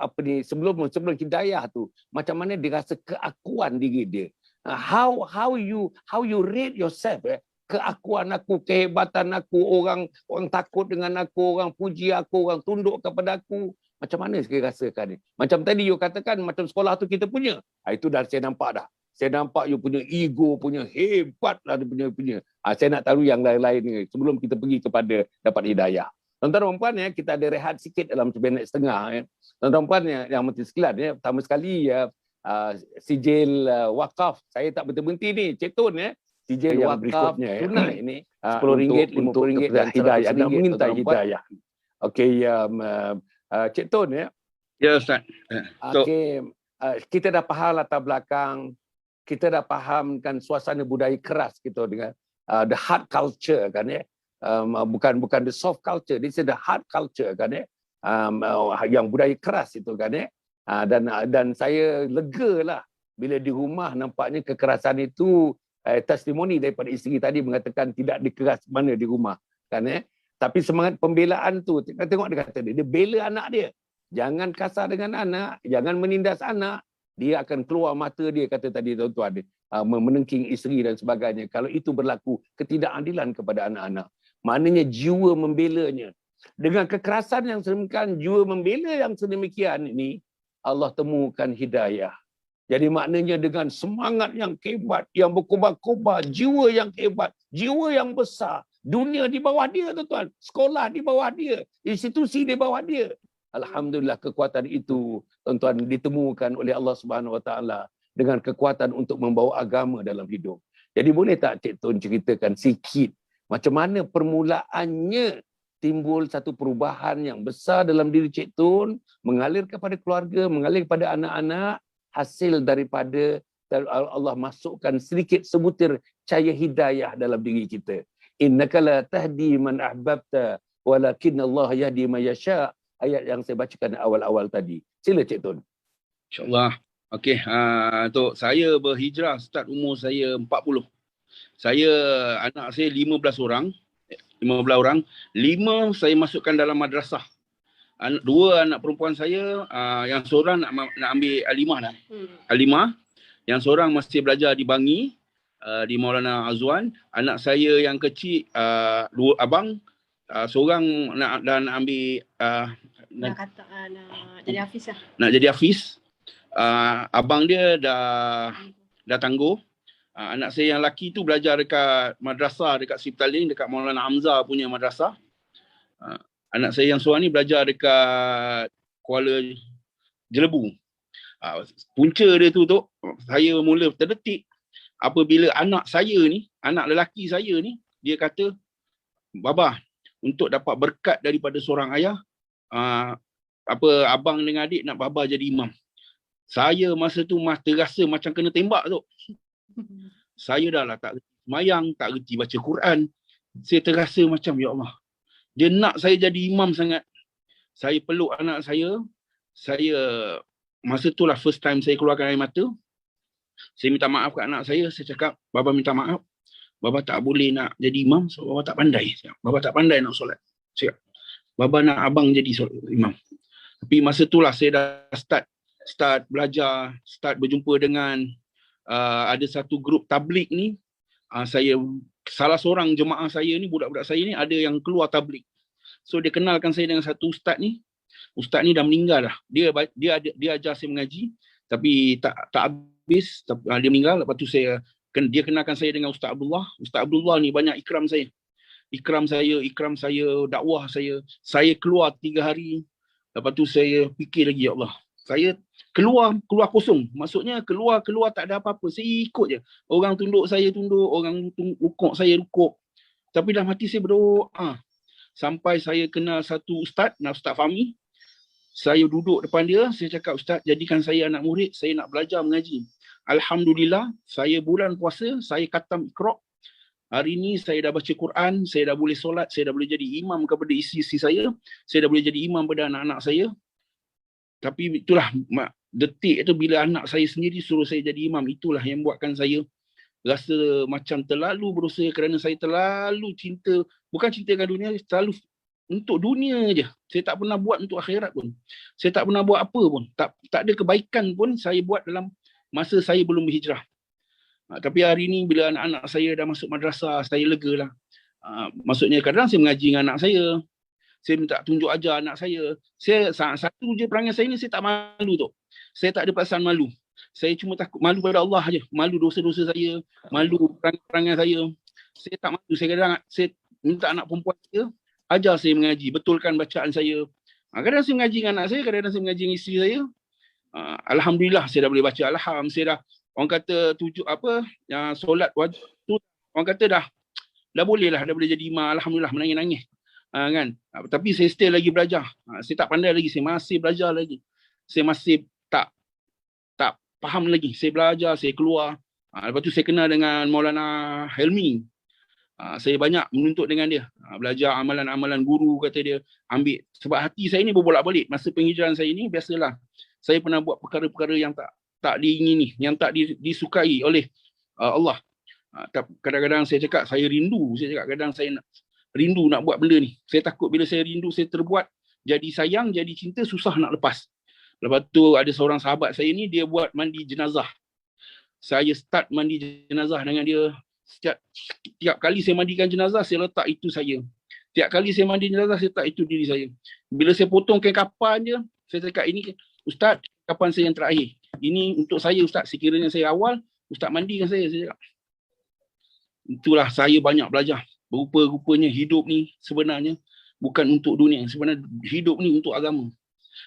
sebelum hidayah tu, macam mana dia rasa keakuan diri dia? How you rate yourself keakuan aku, kehebatan aku, orang takut dengan aku, orang puji aku, orang tunduk kepada aku. Macam mana saya rasakan ni? Macam tadi you katakan macam sekolah tu kita punya. Itu dah saya nampak dah. Saya nampak you punya ego punya hebat lah dia punya. Saya nak tahu yang lain-lain ni sebelum kita pergi kepada dapat hidayah. Tuan-tuan dan puan kita ada rehat sikit dalam 1.5 minit. Tuan-tuan dan puan yang mesti sekalian pertama sekali sijil wakaf. Saya tak berhenti ni Cik Tun sijil yang berikutnya tunai ini RM10, RM50 dan hidayah, nak minta hidayah. Okey, Cik Tun Ya Ustaz. Okey, kita dah faham latar belakang, kita dah fahamkan suasana budaya keras kita dengan the hard culture kan bukan the soft culture, this is the hard culture kan yang budaya keras itu kan dan saya legalah bila di rumah nampaknya kekerasan itu testimoni daripada isteri tadi mengatakan tidak dikeras mana di rumah kan tapi semangat pembelaan tu tengok dia kata dia bela anak dia, jangan kasar dengan anak, jangan menindas anak, dia akan keluar mata dia kata tadi tuan-tuan menengking isteri dan sebagainya. Kalau itu berlaku ketidakadilan kepada anak-anak, maknanya jiwa membelanya dengan kekerasan yang sedemikian, jiwa membela yang sedemikian ini Allah temukan hidayah. Jadi maknanya dengan semangat yang hebat, yang berkobar-kobar, jiwa yang hebat, jiwa yang besar, dunia di bawah dia tuan-tuan, sekolah di bawah dia, institusi di bawah dia. Alhamdulillah kekuatan itu tuan-tuan ditemukan oleh Allah Subhanahu Wa Taala dengan kekuatan untuk membawa agama dalam hidup. Jadi boleh tak Cik Tun ceritakan sikit macam mana permulaannya timbul satu perubahan yang besar dalam diri Cik Tun, mengalir kepada keluarga, mengalir kepada anak-anak, hasil daripada Allah masukkan sedikit sebutir cahaya hidayah dalam diri kita. Innaka la tahdi man ahbabta walakin Allah yahdi man yasha. Ayat yang saya bacakan awal-awal tadi. Sila Cik Tun. InsyaAllah. Okey, untuk saya berhijrah start umur saya 40. Anak saya 15 orang. 5 saya masukkan dalam madrasah. 2 anak perempuan saya, yang seorang nak ambil alimah dah. Alimah. Yang seorang masih belajar di Bangi, di Maulana Azwan. Anak saya yang kecil, 2 abang, seorang nak ambil Dah kata nak jadi hafiz lah. Nak jadi hafiz. Abang dia dah tangguh. Anak saya yang lelaki tu belajar dekat madrasah dekat Siptalin, dekat Maulana Hamzah punya madrasah. Anak saya yang seorang ni belajar dekat Kuala Jelebu. Punca dia tu saya mula terdetik apabila anak saya ni, anak lelaki saya ni, dia kata, Baba, untuk dapat berkat daripada seorang ayah, abang dengan adik nak Baba jadi imam. Saya masa tu terasa macam kena tembak tu. Saya dah lah tak reti semayang, tak reti baca Quran. Saya terasa macam, ya Allah, dia nak saya jadi imam sangat. Saya peluk anak saya. Masa tu lah first time saya keluarkan air mata. Saya minta maaf kat anak saya. Saya cakap, Baba minta maaf. Baba tak boleh nak jadi imam sebab Baba tak pandai. Baba tak pandai nak solat. Saya, Baba nak abang jadi imam. Tapi masa tu lah saya dah start belajar, start berjumpa dengan ada satu grup tabligh ni. Salah seorang jemaah saya ni, budak-budak saya ni ada yang keluar tabligh. So dia kenalkan saya dengan satu ustaz ni. Ustaz ni dah meninggal dah. Dia ajar saya mengaji tapi tak habis. Dia meninggal. Lepas tu dia kenalkan saya dengan Ustaz Abdullah. Ustaz Abdullah ni banyak ikram saya. Ikram saya, dakwah saya. Saya keluar 3 hari. Lepas tu saya fikir lagi, ya Allah, saya keluar kosong. Maksudnya keluar tak ada apa-apa. Saya ikut je. Orang tunduk, saya tunduk. Orang rukuk, saya rukuk. Tapi dalam hati saya berdoa. Sampai saya kenal satu ustaz, Ustaz Fahmi. Saya duduk depan dia, saya cakap, Ustaz, jadikan saya anak murid, saya nak belajar mengaji. Alhamdulillah, saya bulan puasa, saya khatam Iqra. Hari ni saya dah baca Quran, saya dah boleh solat, saya dah boleh jadi imam kepada isteri saya dah boleh jadi imam pada anak-anak saya. Tapi itulah detik itu bila anak saya sendiri suruh saya jadi imam, itulah yang buatkan saya rasa macam terlalu berusaha kerana saya terlalu cinta, bukan cintakan dunia, terlalu untuk dunia je. Saya tak pernah buat untuk akhirat pun. Saya tak pernah buat apa pun. Tak ada kebaikan pun saya buat dalam masa saya belum berhijrah. Tapi hari ni bila anak-anak saya dah masuk madrasah, saya lega lah. Maksudnya kadang saya mengaji dengan anak saya. Saya minta tunjuk ajar anak saya. Satu je perangai saya ni, saya tak malu tu. Saya tak ada perasaan malu. Saya cuma takut malu pada Allah je. Malu dosa-dosa saya. Malu perangai saya. Saya tak malu. Saya minta anak perempuan saya ajar saya mengaji. Betulkan bacaan saya. Kadang saya mengaji dengan anak saya. Kadang saya mengaji dengan isteri saya. Alhamdulillah saya dah boleh baca Alham. Saya dah, orang kata solat wajib tu, orang kata dah boleh lah. Dah boleh jadi imam. Alhamdulillah, menangis-nangis. Kan? Tapi saya still lagi belajar. Saya tak pandai lagi. Saya masih belajar lagi. Saya masih tak faham lagi. Saya belajar, saya keluar. Lepas tu saya kenal dengan Maulana Helmi. Saya banyak menuntut dengan dia. Belajar amalan-amalan guru, kata dia. Ambil. Sebab hati saya ni berbolak-balik. Masa penghijrahan saya ni, biasalah. Saya pernah buat perkara-perkara yang tak diingini. Yang tak disukai oleh Allah. Kadang-kadang saya cakap, saya rindu. Saya cakap kadang saya rindu nak buat benda ni. Saya takut bila saya rindu, saya terbuat. Jadi sayang, jadi cinta, susah nak lepas. Lepas tu ada seorang sahabat saya ni, dia buat mandi jenazah. Saya start mandi jenazah dengan dia. Tiap kali saya mandikan jenazah, saya letak itu saya. Tiap kali saya mandi jenazah, saya letak itu diri saya. Bila saya potong kain kapan dia, saya cakap, ini Ustaz, kapan saya yang terakhir. Ini untuk saya Ustaz. Sekiranya saya awal, Ustaz mandikan saya cakap. Itulah saya banyak belajar. Rupa-rupanya hidup ni sebenarnya bukan untuk dunia. Sebenarnya hidup ni untuk agama.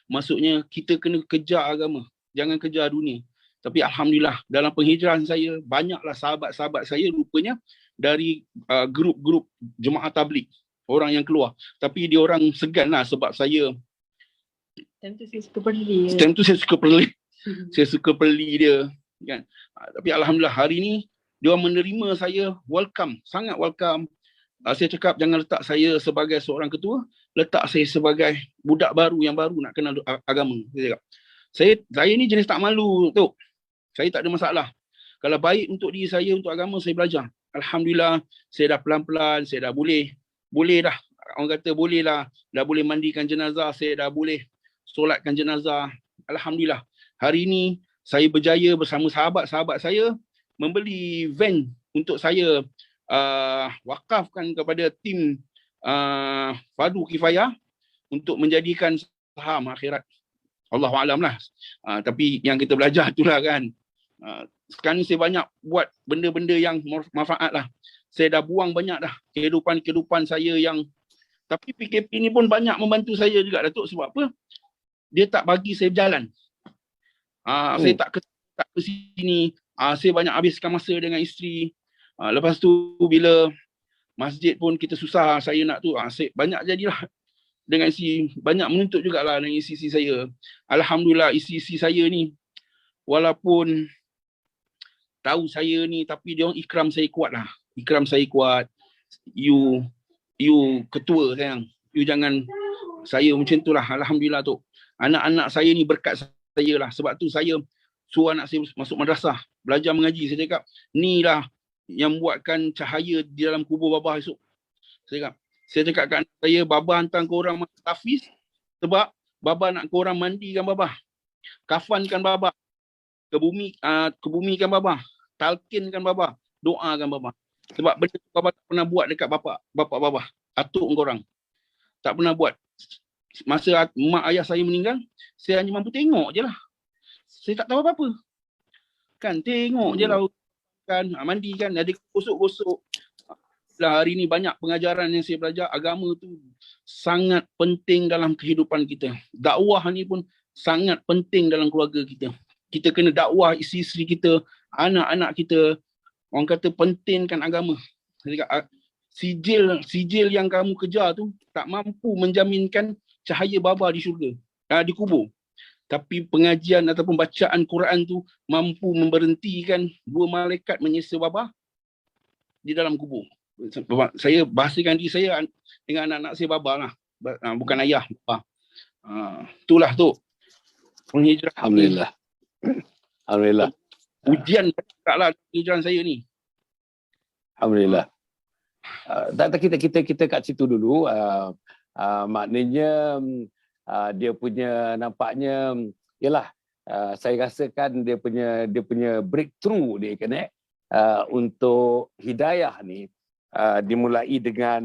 Maksudnya kita kena kejar agama. Jangan kejar dunia. Tapi Alhamdulillah dalam penghijrahan saya, banyaklah sahabat-sahabat saya rupanya dari grup-grup jemaah tabligh. Orang yang keluar. Tapi dia orang segan lah sebab saya. Time tu saya suka perli. Saya suka perli dia. Kan? Tapi Alhamdulillah hari ni, dia menerima saya, welcome. Sangat welcome. Saya cakap jangan letak saya sebagai seorang ketua. Letak saya sebagai budak baru yang baru nak kenal agama. Saya cakap. Saya ni jenis tak malu tu. Saya tak ada masalah. Kalau baik untuk diri saya, untuk agama, saya belajar. Alhamdulillah, saya dah pelan-pelan, saya dah boleh dah. Orang kata boleh lah. Dah boleh mandikan jenazah, saya dah boleh solatkan jenazah. Alhamdulillah. Hari ini, saya berjaya bersama sahabat-sahabat saya membeli van untuk saya wakafkan kepada tim Fardu Kifayah untuk menjadikan faham akhirat. Allahu a'lam lah. Tapi yang kita belajar itulah kan. Sekarang ni saya banyak buat benda-benda yang manfaat lah. Saya dah buang banyak dah kehidupan saya yang, tapi PKP ni pun banyak membantu saya juga Datuk. Sebab apa? Dia tak bagi saya berjalan. Saya tak ke sini. Saya banyak habiskan masa dengan isteri. Lepas tu bila masjid pun kita susah, saya nak tu. Saya banyak jadilah dengan isteri. Banyak menuntut jugalah dengan isteri saya. Alhamdulillah isteri saya ni, walaupun tahu saya ni, tapi dia orang ikram saya kuat lah. Ikram saya kuat. You ketua sayang. You jangan saya macam tu lah. Alhamdulillah tu. Anak-anak saya ni berkat saya lah. Sebab tu saya suruh anak saya masuk madrasah, belajar mengaji. Saya cakap, ni lah yang buatkan cahaya di dalam kubur Babah esok. Saya cakap kat anak saya, Babah hantar korang masuk tahfiz sebab Babah nak korang mandikan Babah, kafankan Babah, kebumikan Babah, talkinkan Babah, doakan Babah. Sebab benda tu Babah tak pernah buat dekat bapak Babah, atuk korang. Tak pernah buat. Masa mak ayah saya meninggal, saya hanya mampu tengok je lah. Saya tak tahu apa-apa. Kan, tengok je lah. Kan, mandi kan, ada gosok-gosok. Lah, hari ni banyak pengajaran yang saya belajar. Agama tu sangat penting dalam kehidupan kita. Dakwah ni pun sangat penting dalam keluarga kita. Kita kena dakwah isteri-isteri kita, anak-anak kita. Orang kata pentingkan agama. Saya cakap, sijil yang kamu kejar tu tak mampu menjaminkan cahaya Babah di syurga, di kubur. Tapi pengajian ataupun bacaan Quran tu mampu memberhentikan dua malaikat menyiksa Babah di dalam kubur. Saya bahasakan diri saya dengan anak-anak saya Babah lah. Bukan ayah. Itulah tu. Penghijrah. Alhamdulillah. Alhamdulillah. Ujian taklah penghijrahan saya ni. Alhamdulillah. Kita kat situ dulu. Maknanya dia punya nampaknya ialah saya rasakan dia punya breakthrough dia kan untuk hidayah ni dimulai dengan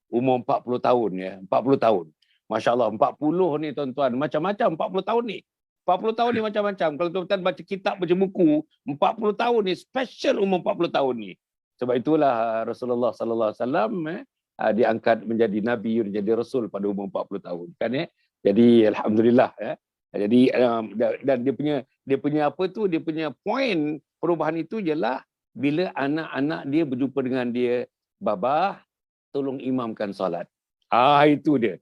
umur 40 tahun ya, 40 tahun. Masya-Allah 40 ni tuan-tuan, macam-macam 40 tahun ni. 40 tahun ni macam-macam. Kalau tuan-tuan baca kitab, baca buku, 40 tahun ni special umur 40 tahun ni. Sebab itulah Rasulullah sallallahu alaihi wasallam diangkat menjadi nabi, menjadi rasul pada umur 40 tahun kan ya. Jadi alhamdulillah ya. Jadi dan dia punya apa tu, dia punya point perubahan itu ialah bila anak-anak dia berjumpa dengan dia, Babah tolong imamkan solat. Itu dia.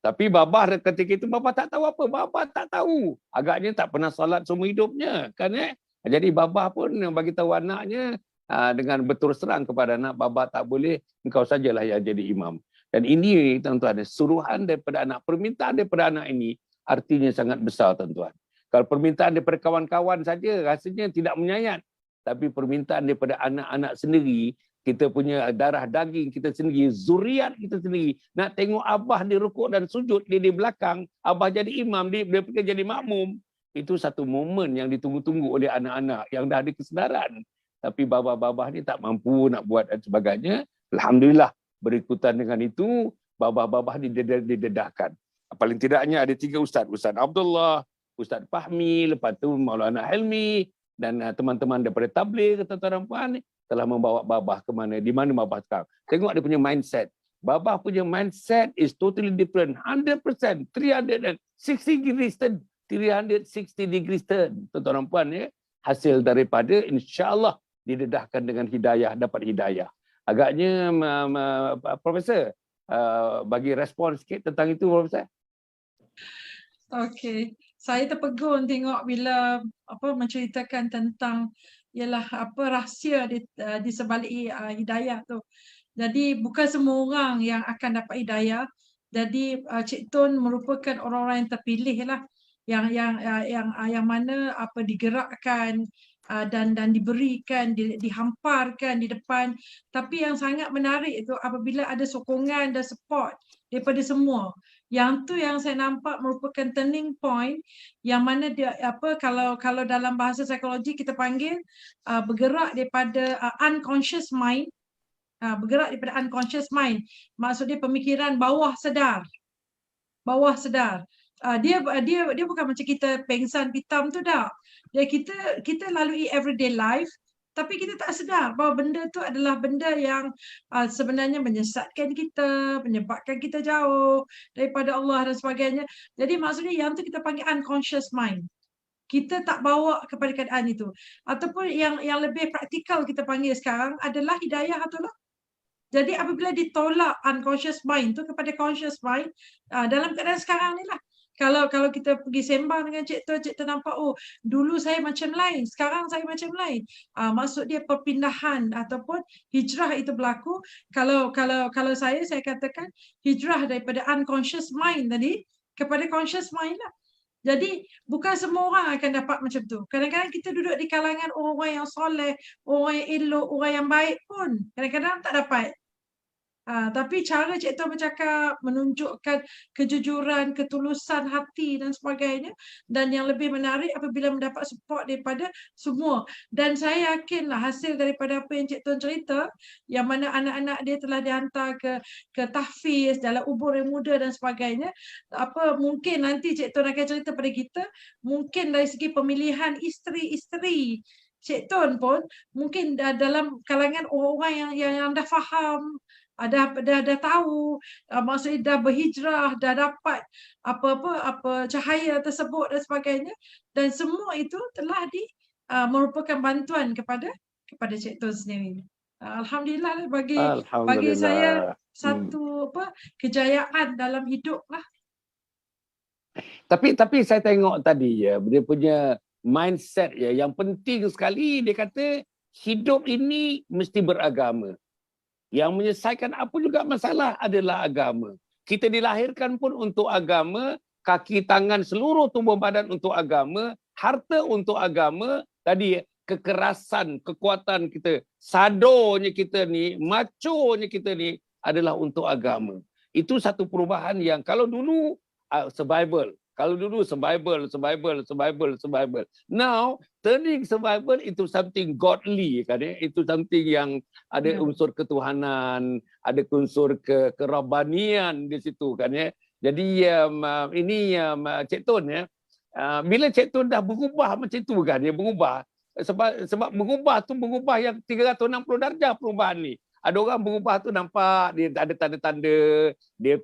Tapi Babah ketika itu Babah tak tahu apa, Babah tak tahu. Agaknya tak pernah solat seumur hidupnya kan ya. Jadi Babah pun bagi tahu anaknya dengan berterus terang kepada anak, Babah tak boleh, engkau sajalah yang jadi imam. Dan ini tuan-tuan, suruhan daripada anak, permintaan daripada anak ini artinya sangat besar tuan-tuan. Kalau permintaan daripada kawan-kawan saja rasanya tidak menyayat. Tapi permintaan daripada anak-anak sendiri, kita punya darah daging kita sendiri, zuriat kita sendiri, nak tengok abah dia rukuk dan sujud, dia di belakang, abah jadi imam, dia pergi jadi makmum. Itu satu momen yang ditunggu-tunggu oleh anak-anak yang dah ada kesedaran. Tapi babah-babah ni tak mampu nak buat dan sebagainya. Alhamdulillah, berikutan dengan itu, babah-babah ni didedahkan. Paling tidaknya ada 3 ustaz. Ustaz Abdullah, Ustaz Fahmi, lepas tu Maulana Helmi, dan teman-teman daripada tabligh, tuan-tuan dan puan, telah membawa babah ke mana, di mana babah sekarang. Tengok dia punya mindset. Babah punya mindset is totally different. 100%, 360 degrees turn. 360 degrees turn, tuan-tuan dan puan ya. Hasil daripada insya-Allah didedahkan dengan hidayah, dapat hidayah. Agaknya Profesor bagi respon sikit tentang itu, Profesor. Okey, saya terpegun tengok bila menceritakan tentang ialah rahsia di sebalik hidayah tu. Jadi bukan semua orang yang akan dapat hidayah. Jadi Cik Tun merupakan orang-orang yang terpilih lah, yang mana digerakkan dan diberikan, dihamparkan di depan. Tapi yang sangat menarik itu apabila ada sokongan dan support daripada semua. Yang tu yang saya nampak merupakan turning point, yang mana dia kalau dalam bahasa psikologi kita panggil bergerak daripada unconscious mind. Bergerak daripada unconscious mind, maksudnya pemikiran bawah sedar. bawah sedar. Dia bukan macam kita pengsan hitam tu dah. Dia kita lalui everyday life, tapi kita tak sedar bahawa benda tu adalah benda yang sebenarnya menyesatkan kita, menyebabkan kita jauh daripada Allah dan sebagainya. Jadi maksudnya yang tu kita panggil unconscious mind. Kita tak bawa kepada keadaan itu. Ataupun yang lebih praktikal kita panggil sekarang adalah hidayah atullah. Jadi apabila ditolak unconscious mind tu kepada conscious mind, dalam keadaan sekarang ni lah. Kalau kita pergi sembang dengan Cik Tu nampak, oh dulu saya macam lain, sekarang saya macam lain. Maksud dia perpindahan ataupun hijrah itu berlaku. Kalau saya katakan hijrah daripada unconscious mind tadi kepada conscious mind lah. Jadi bukan semua orang akan dapat macam tu. Kadang-kadang kita duduk di kalangan orang-orang yang soleh, orang yang elok, orang yang baik pun kadang-kadang tak dapat. Tapi cara Cik Tuan bercakap menunjukkan kejujuran, ketulusan hati dan sebagainya. Dan yang lebih menarik apabila mendapat support daripada semua. Dan saya yakinlah hasil daripada apa yang Cik Tuan cerita, yang mana anak-anak dia telah dihantar ke tahfiz dalam umur yang muda dan sebagainya. Mungkin nanti Cik Tuan akan cerita pada kita, mungkin dari segi pemilihan isteri-isteri Cik Tuan pun mungkin dalam kalangan orang-orang yang dah faham, dah tahu, maksudnya dah berhijrah, dah dapat apa cahaya tersebut dan sebagainya, dan semua itu telah merupakan bantuan kepada Cik Tuan sendiri. Alhamdulillah bagi saya satu kejayaan dalam hidup lah. Tapi saya tengok tadi ya, dia punya mindset ya, yang penting sekali dia kata hidup ini mesti beragama. Yang menyelesaikan apa juga masalah adalah agama. Kita dilahirkan pun untuk agama, kaki tangan seluruh tubuh badan untuk agama, harta untuk agama, tadi kekerasan, kekuatan kita, sadonya kita ni, maconya kita ni adalah untuk agama. Itu satu perubahan yang kalau dulu survival. Kalau dulu survival. Now, turning survival into something godly, kan ya? Itu something yang ada unsur ketuhanan, ada unsur kerabanian di situ, kan ya. Jadi ini Cik Tun ya. Bila Cik Tun dah berubah macam tu kan, dia berubah. Sebab mengubah yang 360 darjah perubahan ni. Ada orang berubah tu nampak dia ada tanda-tanda, dia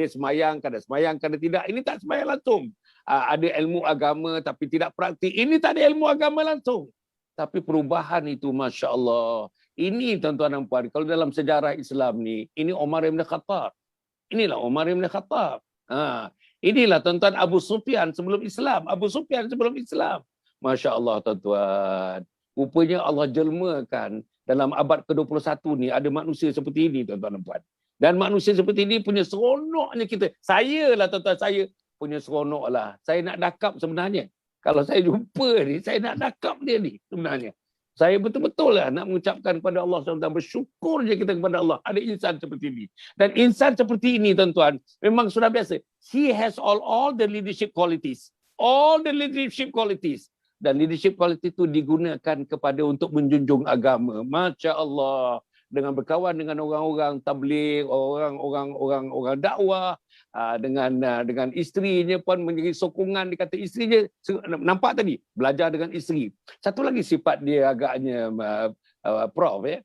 semayang, kadang tidak. Ini tak semayang langsung. Ada ilmu agama tapi tidak praktik. Ini tak ada ilmu agama langsung. Tapi perubahan itu Masya Allah. Ini tuan-tuan dan puan, kalau dalam sejarah Islam ni, ini Umar bin Khattab. Inilah Umar bin Khattab. Inilah tuan-tuan Abu Sufyan sebelum Islam. Masya Allah tuan-tuan. Rupanya Allah jelmakan dalam abad ke-21 ni ada manusia seperti ini tuan-tuan dan puan. Dan manusia seperti ini punya seronoknya kita. Saya lah tuan-tuan, saya punya seronok lah. Saya nak dakap sebenarnya. Kalau saya jumpa ni, saya nak dakap dia ni sebenarnya. Saya betul-betul lah nak mengucapkan kepada Allah SWT, bersyukur je kita kepada Allah. Ada insan seperti ini. Dan insan seperti ini tuan-tuan, memang sudah biasa. He has all the leadership qualities. All the leadership qualities. Dan leadership quality itu digunakan kepada untuk menjunjung agama. Masya Allah. Dengan berkawan dengan orang-orang tabligh, orang dakwah, dengan isterinya pun menjadi sokongan. Dia kata isterinya, nampak tadi, belajar dengan isteri. Satu lagi sifat dia agaknya, Prof, ya.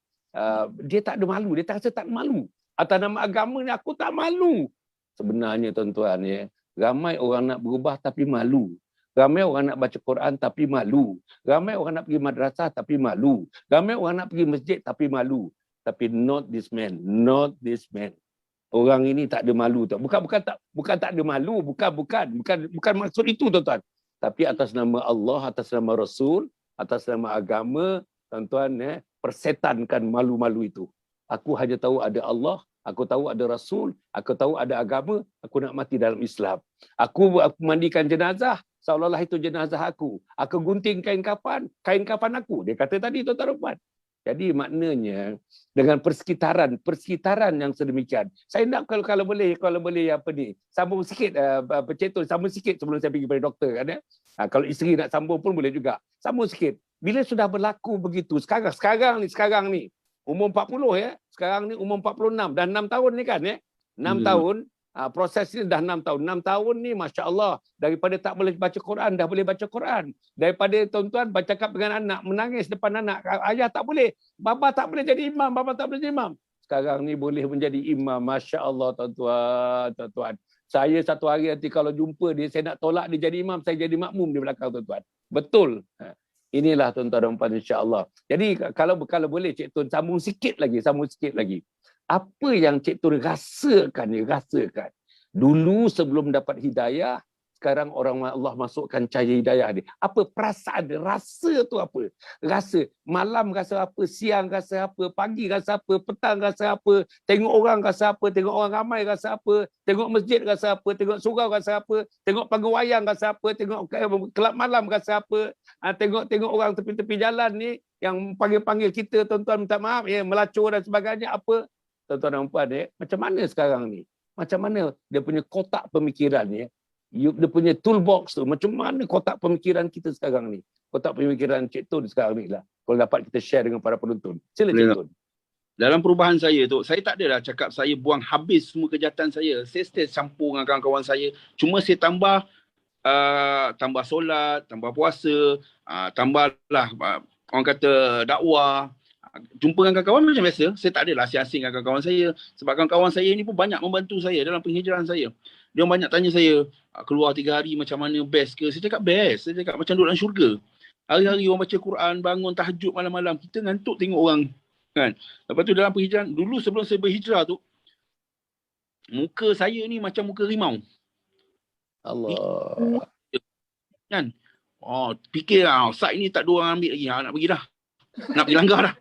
Dia tak ada malu, dia tak rasa tak malu. Atas nama agama ni aku tak malu. Sebenarnya tuan-tuan, ya, ramai orang nak berubah tapi malu. Ramai orang nak baca Quran tapi malu. Ramai orang nak pergi madrasah tapi malu. Ramai orang nak pergi masjid tapi malu. Tapi not this man. Not this man. Orang ini tak ada malu. Bukan tak ada malu. Bukan maksud itu tuan-tuan. Tapi atas nama Allah, atas nama Rasul, atas nama agama, tuan-tuan, persetankan malu-malu itu. Aku hanya tahu ada Allah, aku tahu ada Rasul, aku tahu ada agama, aku nak mati dalam Islam. Aku mandikan jenazah, seolah-olah itu jenazah aku. Aku gunting kain kafan aku. Dia kata tadi tuan-tuan. Jadi maknanya dengan persekitaran yang sedemikian. Saya nak kalau boleh apa ni, sambung sikit sambung sikit sebelum saya pergi pada doktor kan ya. Kalau isteri nak sambung pun boleh juga. Sambung sikit. Bila sudah berlaku begitu, sekarang ni umur 40 ya. Sekarang ni umur 46 dan 6 tahun ni kan ya. 6 tahun Proses ini dah 6 tahun. 6 tahun ni Masya Allah. Daripada tak boleh baca Quran, dah boleh baca Quran. Daripada tuan-tuan bercakap dengan anak, menangis depan anak. Ayah tak boleh. Bapa tak boleh jadi imam. Bapa tak boleh jadi imam. Sekarang ni boleh menjadi imam. Masya Allah tuan-tuan. Saya satu hari nanti kalau jumpa dia, saya nak tolak dia jadi imam, saya jadi makmum di belakang tuan-tuan. Betul. Inilah tuan-tuan dan puan insya-Allah. Jadi kalau boleh Cik Tun sambung sikit lagi. Apa yang Cik Tun rasakan? Dulu sebelum dapat hidayah, sekarang Allah masukkan cahaya hidayah dia. Apa perasaan dia? Rasa tu apa? Rasa malam rasa apa? Siang rasa apa? Pagi rasa apa? Petang rasa apa? Tengok orang rasa apa? Tengok orang ramai rasa apa? Tengok masjid rasa apa? Tengok surau rasa apa? Tengok panggung wayang rasa apa? Tengok kelab malam rasa apa? Tengok orang tepi-tepi jalan ni yang panggil-panggil kita, tuan-tuan minta maaf, melacur dan sebagainya, apa? Tuan-tuan dan puan, macam mana sekarang ni? Macam mana dia punya kotak pemikiran ni? Dia punya toolbox tu, macam mana kotak pemikiran kita sekarang ni? Kotak pemikiran Cik Tun sekarang ni lah. Kalau dapat kita share dengan para penonton. Sila Cik Tun. Dalam perubahan saya tu, saya tak adalah cakap saya buang habis semua kejahatan saya. Saya stay campur dengan kawan-kawan saya. Cuma saya tambah solat, tambah puasa, tambahlah orang kata dakwah. Jumpa dengan kawan-kawan macam biasa. Saya tak adalah asing-asing dengan kawan-kawan saya. Sebab kawan-kawan saya ni pun banyak membantu saya dalam penghijrahan saya. Dia banyak tanya saya, keluar 3 hari macam mana, best ke? Saya cakap best. Saya cakap macam duduk dalam syurga. Hari-hari orang baca Quran, bangun tahajud malam-malam. Kita ngantuk tengok orang. Kan? Lepas tu dalam penghijrahan, dulu sebelum saya berhijrah tu, muka saya ni macam muka rimau. Allah. Kan? Fikir lah, site ni tak ada orang ambil lagi. Nak pergi dah. Nak pergi langgar dah.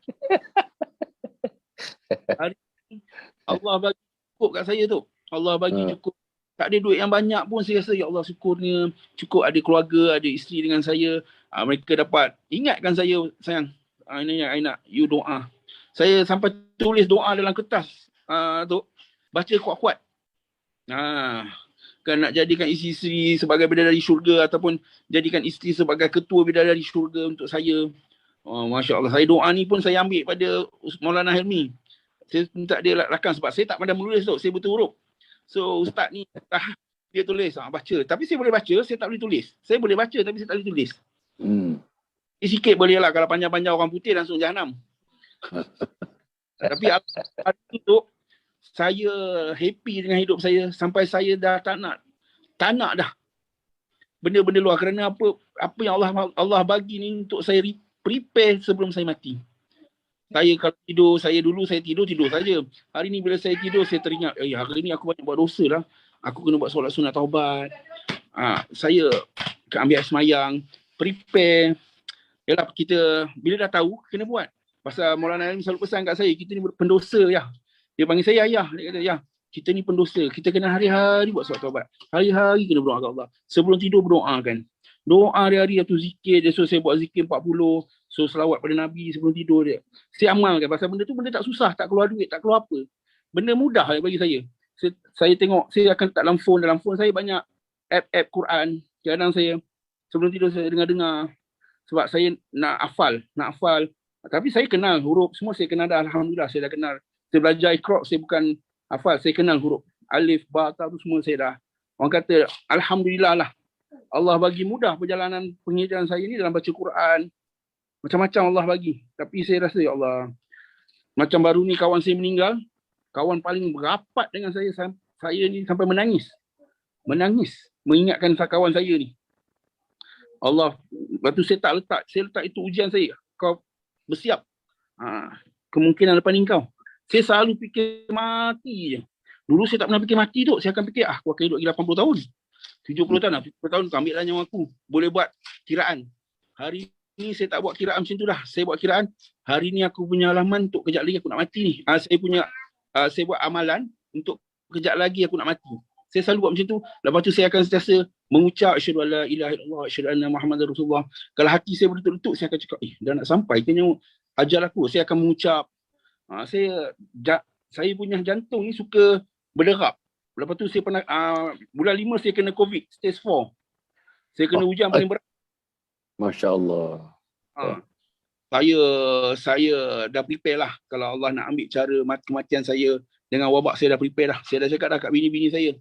Hari ni, Allah bagi cukup kat saya tu. Allah bagi cukup. Tak ada duit yang banyak pun saya rasa, ya Allah syukurnya. Cukup ada keluarga, ada isteri dengan saya. Mereka dapat ingatkan saya, sayang. Ini yang I nak, you doa. Saya sampai tulis doa dalam kertas tu. Baca kuat-kuat. Kan nak jadikan isteri sebagai bidadari syurga ataupun jadikan isteri sebagai ketua bidadari syurga untuk saya. Masya Allah. Saya doa ni pun saya ambil pada Maulana Helmi. Saya minta dia rakam sebab saya tak pandai menulis tu. Saya betul huruf. So ustaz ni dia tulis, baca. Tapi saya boleh baca, saya tak boleh tulis. Saya boleh baca tapi saya tak boleh tulis. Sikit boleh lah. Kalau panjang-panjang orang putih langsung jahanam. Tapi hari itu saya happy dengan hidup saya sampai saya dah tak nak dah benda-benda luar, kerana apa yang Allah bagi ni untuk saya prepare sebelum saya mati. Saya kalau tidur, saya tidur saja. Hari ni bila saya tidur, saya teringat, hari ni aku banyak buat dosa lah. Aku kena buat solat sunat taubat. Saya ambil air semayang, prepare. Yalah, kita bila dah tahu, kena buat. Pasal Maulana Alim selalu pesan kat saya, kita ni pendosa ya. Dia panggil saya ayah. Dia kata, ya, kita ni pendosa. Kita kena hari-hari buat solat taubat. Hari-hari kena berdoa kepada Allah. Sebelum tidur berdoa kan. Doa hari-hari atau zikir. Dia suruh saya buat zikir 40. So selawat pada Nabi sebelum tidur dia. Saya amalkan. Pasal benda tu benda tak susah. Tak keluar duit. Tak keluar apa. Benda mudah bagi saya. Saya tengok. Saya akan letak dalam phone. Dalam phone saya banyak app Quran. Kadang saya sebelum tidur saya dengar-dengar. Sebab saya nak hafal. Tapi saya kenal huruf. Semua saya kenal dah. Alhamdulillah saya dah kenal. Saya belajar Iqra. Saya bukan hafal. Saya kenal huruf. Alif, ba, ta tu semua saya dah. Orang kata Alhamdulillah lah. Allah bagi mudah perjalanan penghijrahan saya ni dalam baca Quran. Macam-macam Allah bagi. Tapi saya rasa, ya Allah, macam baru ni kawan saya meninggal. Kawan paling rapat dengan saya ni sampai menangis. Mengingatkan kawan saya ni. Allah, lepas tu saya letak itu ujian saya. Kau bersiap. Kemungkinan depan ni kau. Saya selalu fikir mati je. Dulu saya tak pernah fikir mati tu. Saya akan fikir, aku akan hidup lagi 80 tahun. 70 tahun lah. 70 tahun kau ambil lah nyawa aku. Boleh buat kiraan. Hari ni saya tak buat kiraan macam tu dah. Saya buat kiraan. Hari ni aku punya alaman untuk kejap lagi aku nak mati ni. Saya buat amalan untuk kejap lagi aku nak mati. Saya selalu buat macam tu. Lepas tu saya akan sentiasa mengucap asyhadu alla ilaha illallah asyhadu anna muhammadar rasulullah. Kalau hati saya berletup-letup, saya akan cakap, dah nak sampai ke nyawa ajal aku. Saya akan mengucap. Saya punya jantung ni suka berderap. Lepas tu saya pernah bulan 5 saya kena COVID stage 4. Saya kena ujian paling berat. Masya Allah. Saya dah prepare lah kalau Allah nak ambil cara kematian saya Dengan wabak saya dah prepare dah. Saya dah cakap dah kat bini-bini saya.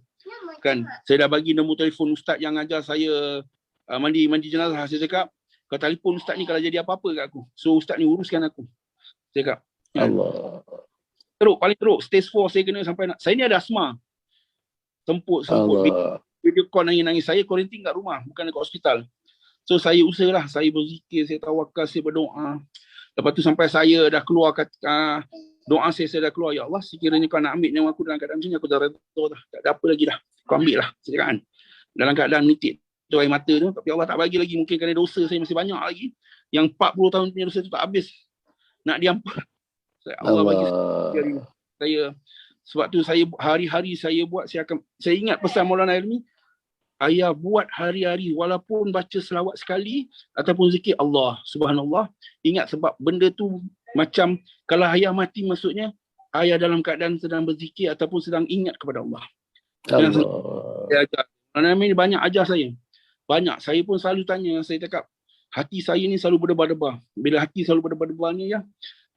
Kan, saya dah bagi nombor telefon ustaz yang ajar saya mandi jenazah. Saya cakap, kau telefon ustaz ni kalau jadi apa-apa kat aku. So ustaz ni uruskan aku. Saya cakap. Kan? Allah. Paling teruk. Stage 4 saya kena sampai nak. Saya ni ada asma. Semput. Allah. Video call nangis-nangis. Saya quarantine kat rumah. Bukan dekat hospital. So saya usahalah. Saya berzikir. Saya tawakal. Saya berdoa. Lepas tu sampai saya dah keluar doa saya dah keluar. Ya Allah, sekiranya kau nak ambil nyawa aku dalam keadaan macam ni, aku dah redha dah. Tak ada apa lagi dah. Kau ambil lah. Saya cakap kan. Dalam keadaan menitik tu air mata tu. Tapi Allah tak bagi lagi. Mungkin kerana dosa saya masih banyak lagi. Yang 40 tahun punya dosa tu tak habis. Nak diampun. Allah bagi saya. Sebab tu saya hari-hari saya buat. Saya ingat pesan Maulana Ilmi. Ayah buat hari-hari walaupun baca selawat sekali ataupun zikir Allah subhanallah. Ingat sebab benda tu macam kalau ayah mati maksudnya ayah dalam keadaan sedang berzikir ataupun sedang ingat kepada Allah. Saya ajar. Ini banyak ajar saya. Banyak. Saya pun selalu tanya, saya cakap hati saya ni selalu berdebar-debar. Bila hati selalu berdebar-debar ni ya,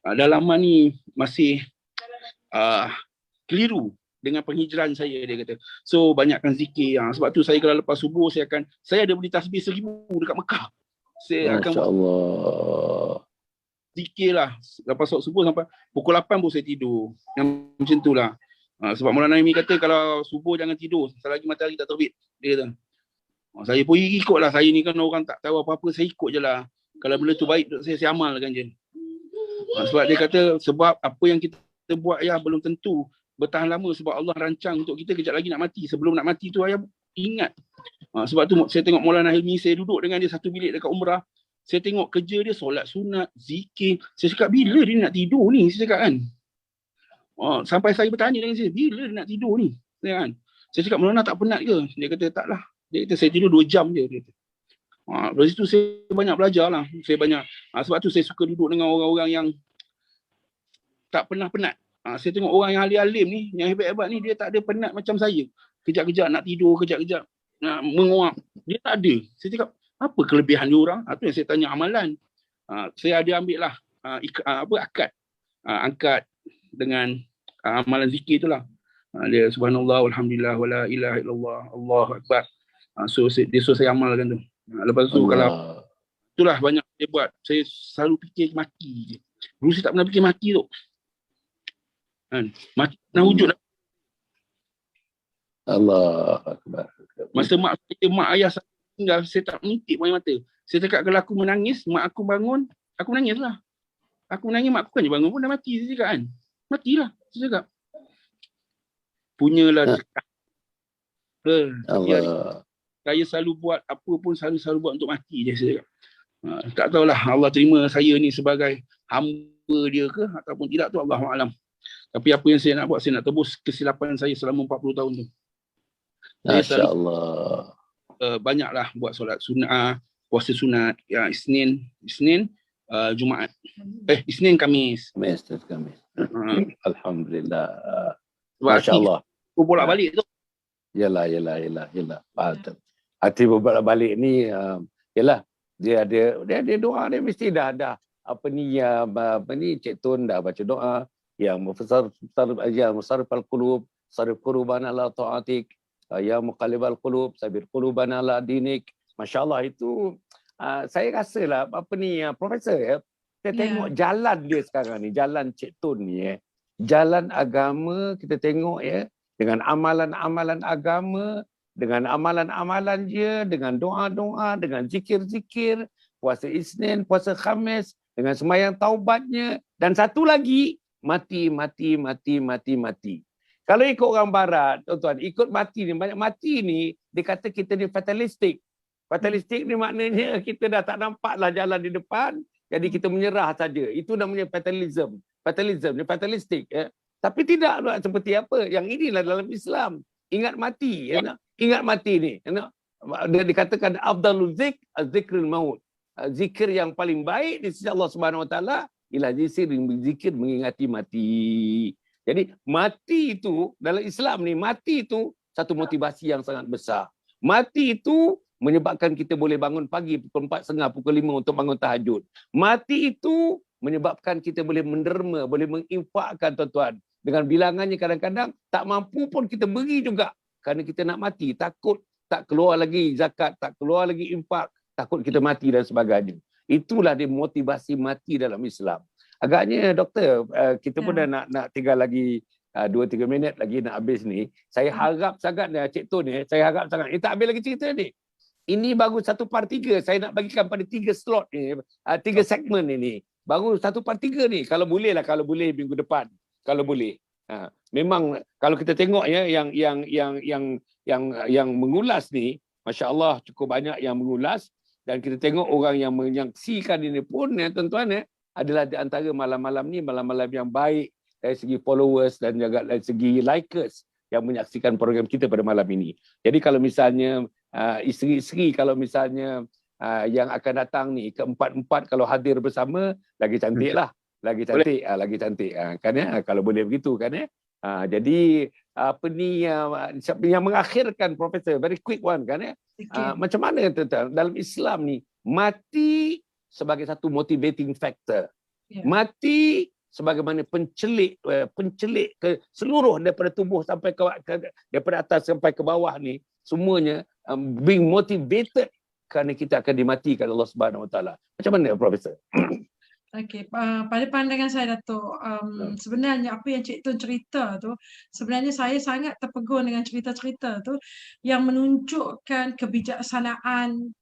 dalaman ni masih keliru dengan penghijrahan saya, dia kata. So banyakkan zikir. Sebab tu saya kalau lepas subuh saya ada beli tasbih 1000 dekat Mekah. Saya akan buat zikir lah. Lepas subuh sampai pukul 8 pun saya tidur. Yang macam tu lah. Sebab Maulana Naimi kata kalau subuh jangan tidur selagi matahari tak terbit. Dia kata. Saya pun ikut lah. Saya ni kan orang tak tahu apa-apa. Saya ikut je lah. Kalau benda tu baik, saya amalkan je. Sebab dia kata sebab apa yang kita buat ya belum tentu bertahan lama sebab Allah rancang untuk kita kejap lagi nak mati. Sebelum nak mati tu ayah ingat. Sebab tu saya tengok Maulana Hilmi, saya duduk dengan dia satu bilik dekat Umrah. Saya tengok kerja dia solat sunat, zikir. Saya cakap bila dia nak tidur ni? Saya cakap kan. Sampai saya bertanya dengan dia, bila dia nak tidur ni? Saya cakap Maulana tak penat ke? Dia kata taklah. Dia kata saya tidur 2 jam je. Dia kata. Dari situ saya banyak belajar lah. Sebab tu saya suka duduk dengan orang-orang yang tak pernah penat. Saya tengok orang yang alim-alim ni, yang hebat-hebat ni, dia tak ada penat macam saya. Kejap-kejap nak tidur, kejap-kejap nak menguap. Dia tak ada. Saya cakap, apa kelebihan dia orang? Itu yang saya tanya amalan. Saya ada ambil lah akad. Angkat dengan amalan zikir tu lah. Dia subhanallah, alhamdulillah, wala ilaha illallah, Allahu akbar. So saya amalkan tu. Lepas tu kalau itulah banyak saya buat. Saya selalu fikir mati je. Dulu saya tak pernah fikir mati tu. Mati pernah wujud. Allah akbar. Masa mak ayah saya tinggal, saya tak menitik air mata. Saya cakap kalau aku menangis, mak aku bangun, aku menangis lah. Aku menangis, mak aku kan je bangun pun dah mati. Saya cakap kan. Matilah. Saya cakap. Punyalah cakap. Saya selalu buat apa pun selalu buat untuk mati je saya cakap. Tak tahulah Allah terima saya ni sebagai hamba dia ke ataupun tidak tu Allahualam. Tapi apa yang saya nak buat, saya nak tebus kesilapan saya selama 40 tahun tu. Masya-Allah. Banyaklah buat solat sunat, puasa sunat, ya Isnin, Jumaat. Isnin Khamis. Alhamdulillah. Masya-Allah. Aku bolak-balik tu. Yalah. Hati bolak-balik ni yalah dia ada doa, dia mesti dah apa ni Cik Tun dah baca doa yang musarrifal qulub sarif qulubana la ta'atik ya muqallibal qulub sabir qulubana la dinik. Masya-Allah itu saya rasalah apa ni profesor ya. Kita tengok jalan dia sekarang ni, jalan Cik Tun ni jalan agama kita tengok ya, dengan amalan-amalan agama, dengan amalan-amalan dia, dengan doa-doa, dengan zikir-zikir, puasa Isnin, puasa Khamis, dengan sembahyang taubatnya, dan satu lagi mati. Kalau ikut orang barat, tuan-tuan, ikut mati ni, banyak mati ni, dia kata kita ni fatalistik. Fatalistik ni maknanya kita dah tak nampaklah jalan di depan, jadi kita menyerah saja. Itu namanya fatalism. Fatalism ni fatalistik ya. Tapi tidak seperti apa yang inilah dalam Islam. Ingat mati ya. Ingat mati ni. Dia dikatakan afdalul zikrul maut. Zikir yang paling baik di sisi Allah Subhanahu Wa Taala ialah zikir mengingati mati. Jadi mati itu dalam Islam ni, mati itu satu motivasi yang sangat besar. Mati itu menyebabkan kita boleh bangun pagi pukul 4.30, pukul 5 untuk bangun tahajud. Mati itu menyebabkan kita boleh menderma, boleh menginfakkan tuan-tuan. dengan bilangannya kadang-kadang tak mampu pun kita beri juga kerana kita nak mati, takut tak keluar lagi zakat, tak keluar lagi infak, takut kita mati dan sebagainya. Itulah dia motivasi mati dalam Islam. Agaknya doktor, kita pun dah nak tinggal lagi 2-3 minit lagi nak habis ni. Saya harap sangat Cik Tun ni, saya harap sangat. Tak habis lagi cerita ni. Ini baru 1/3. Saya nak bagikan pada 3 slot ni, 3 segmen ini. Baru 1/3 ni. Kalau boleh lah, kalau boleh minggu depan. Kalau boleh. Memang kalau kita tengok ya yang mengulas ni, masya-Allah cukup banyak yang mengulas, dan kita tengok orang yang menyaksikan ini pun ya tuan-tuan ya, adalah di antara malam-malam ni malam-malam yang baik dari segi followers dan juga dari segi likers yang menyaksikan program kita pada malam ini. Jadi kalau misalnya isteri-isteri kalau misalnya yang akan datang ni keempat-empat kalau hadir bersama, lagi cantik lah. Lagi cantik, lagi cantik kan ya, kalau boleh begitu kan ya. Jadi apa ni yang mengakhirkan Profesor, very quick one kan ya. Macam mana tuan-tuan dalam Islam ni mati sebagai satu motivating factor. Mati sebagaimana pencelik ke seluruh daripada tubuh sampai ke daripada atas sampai ke bawah ni semuanya being motivated kerana kita akan dimatikan Allah Subhanahu Wa Taala. Macam mana Profesor? Okey, pada pandangan saya Dato', sebenarnya apa yang Cik Tun cerita tu, sebenarnya saya sangat terpegun dengan cerita-cerita tu yang menunjukkan kebijaksanaan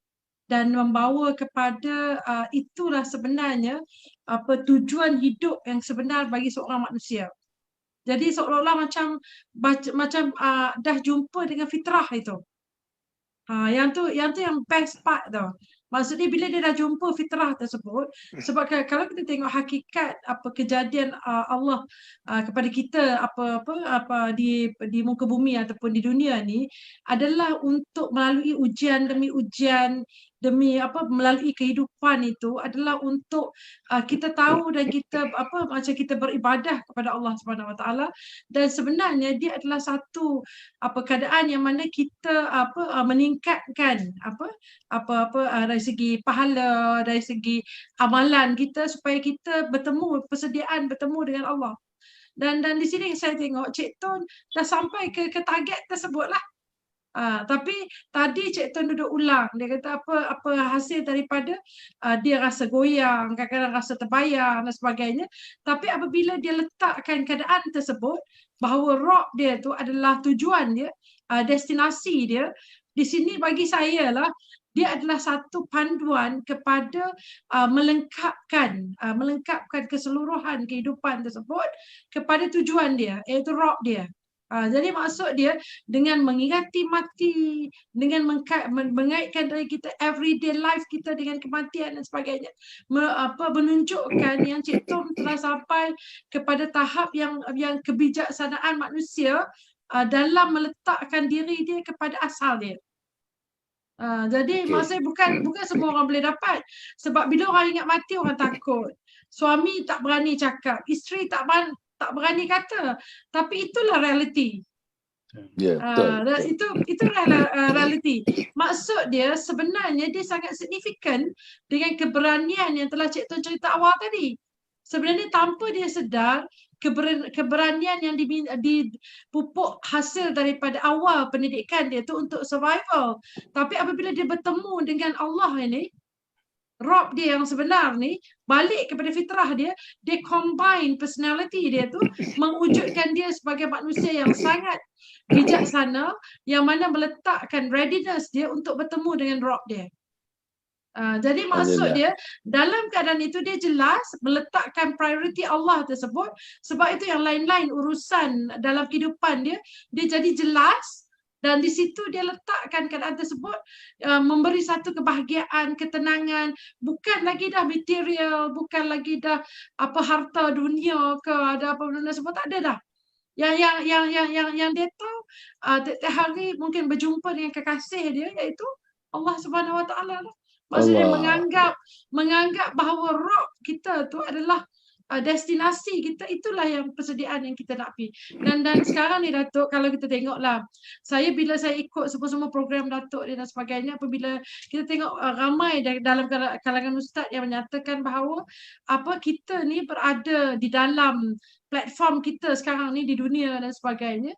dan membawa kepada itulah sebenarnya apa tujuan hidup yang sebenar bagi seorang manusia. Jadi seolah-olah macam dah jumpa dengan fitrah itu. Yang tu yang best part tau. Maksudnya bila dia dah jumpa fitrah tersebut, sebab kalau kita tengok hakikat apa kejadian Allah kepada kita apa di muka bumi ataupun di dunia ni adalah untuk melalui ujian demi ujian demi melalui kehidupan itu adalah untuk kita tahu dan kita macam kita beribadah kepada Allah Subhanahu Wa Taala, dan sebenarnya dia adalah satu keadaan yang mana kita meningkatkan dari segi pahala, dari segi amalan kita supaya kita persediaan bertemu dengan Allah. Dan di sini saya tengok Cik Tun dah sampai ke target tersebut lah. Tapi tadi Cik Tun duduk ulang, dia kata apa hasil daripada dia rasa goyang, kadang-kadang rasa terbayang dan sebagainya. Tapi apabila dia letakkan keadaan tersebut bahawa rock dia tu adalah tujuan dia, destinasi dia, di sini bagi saya lah dia adalah satu panduan kepada melengkapkan keseluruhan kehidupan tersebut kepada tujuan dia, iaitu rock dia. Jadi maksud dia dengan mengingati mati, dengan mengaitkan dari kita everyday life kita dengan kematian dan sebagainya, menunjukkan yang Cik Tun telah sampai kepada tahap yang kebijaksanaan manusia dalam meletakkan diri dia kepada asal dia. Jadi maksudnya bukan semua orang boleh dapat, sebab bila orang ingat mati orang takut. Suami tak berani cakap, isteri tak berani kata, tapi itulah realiti. Itulah realiti. Maksud dia sebenarnya dia sangat signifikan dengan keberanian yang telah Cik Tun cerita awal tadi. Sebenarnya tanpa dia sedar, keberanian yang dipupuk hasil daripada awal pendidikan dia tu untuk survival. Tapi apabila dia bertemu dengan Allah ini, Rob dia yang sebenar ni, balik kepada fitrah dia, dia combine personality dia tu, mewujudkan dia sebagai manusia yang sangat bijaksana, yang mana meletakkan readiness dia untuk bertemu dengan Rob dia. Jadi maksud dia, dalam keadaan itu dia jelas meletakkan priority Allah tersebut, sebab itu yang lain-lain urusan dalam kehidupan dia jadi jelas. Dan di situ dia letakkan keadaan tersebut memberi satu kebahagiaan, ketenangan, bukan lagi dah material, bukan lagi dah harta dunia ke ada apa benda semua, tak ada dah. Yang dia tahu tiap hari mungkin berjumpa dengan kekasih dia, iaitu Allah Subhanahu Wa Taala. Maksudnya menganggap bahawa roh kita tu adalah destinasi kita, itulah yang persediaan yang kita nak pergi. Dan sekarang ni Datuk, kalau kita tengoklah, bila saya ikut semua program Datuk dan sebagainya, apabila kita tengok ramai dalam kalangan ustaz yang menyatakan bahawa kita ni berada di dalam platform kita sekarang ni di dunia dan sebagainya,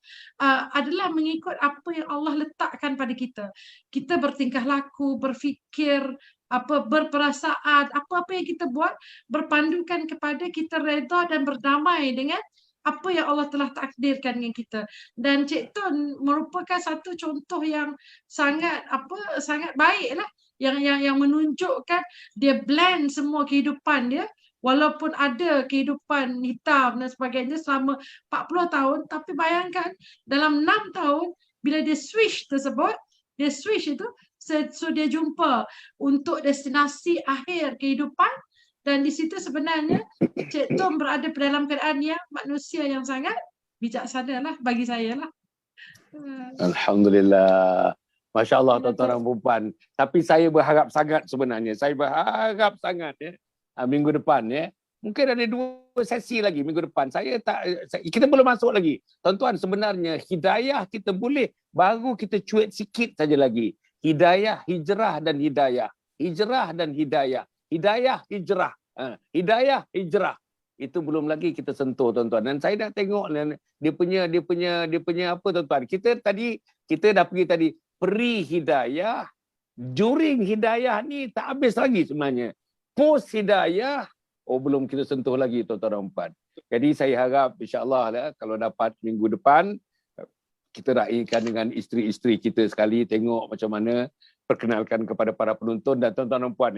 adalah mengikut apa yang Allah letakkan pada kita. Kita bertingkah laku, berfikir, berperasaan, apa-apa yang kita buat berpandukan kepada kita redha dan berdamai dengan apa yang Allah telah takdirkan dengan kita. Dan Cik Tun merupakan satu contoh yang sangat baiklah, yang menunjukkan dia blend semua kehidupan dia, walaupun ada kehidupan hitam dan sebagainya selama 40 tahun, tapi bayangkan dalam 6 tahun bila dia switch itu, so dia jumpa untuk destinasi akhir kehidupan. Dan di situ sebenarnya Cik Tom berada dalam keadaan yang manusia yang sangat bijaksana lah bagi saya lah. Alhamdulillah. Masya Allah tuan-tuan dan puan. Tapi saya berharap sangat sebenarnya. Saya berharap sangat minggu depan mungkin ada 2 sesi lagi minggu depan. Kita belum masuk lagi. Tuan-tuan, sebenarnya hidayah kita boleh baru kita cuit sikit saja lagi. Hidayah, hijrah dan hidayah. Hijrah dan hidayah. Hidayah, hijrah. Hidayah, hijrah. Itu belum lagi kita sentuh tuan-tuan. Dan saya dah tengok dia punya apa tuan-tuan. Kita dah pergi tadi pre-hidayah. During hidayah ni tak habis lagi sebenarnya. Post hidayah, belum kita sentuh lagi tuan-tuan dan puan. Jadi saya harap insya-Allah kalau dapat minggu depan kita raikan dengan isteri-isteri kita sekali, tengok macam mana, perkenalkan kepada para penonton dan tuan-tuan dan puan.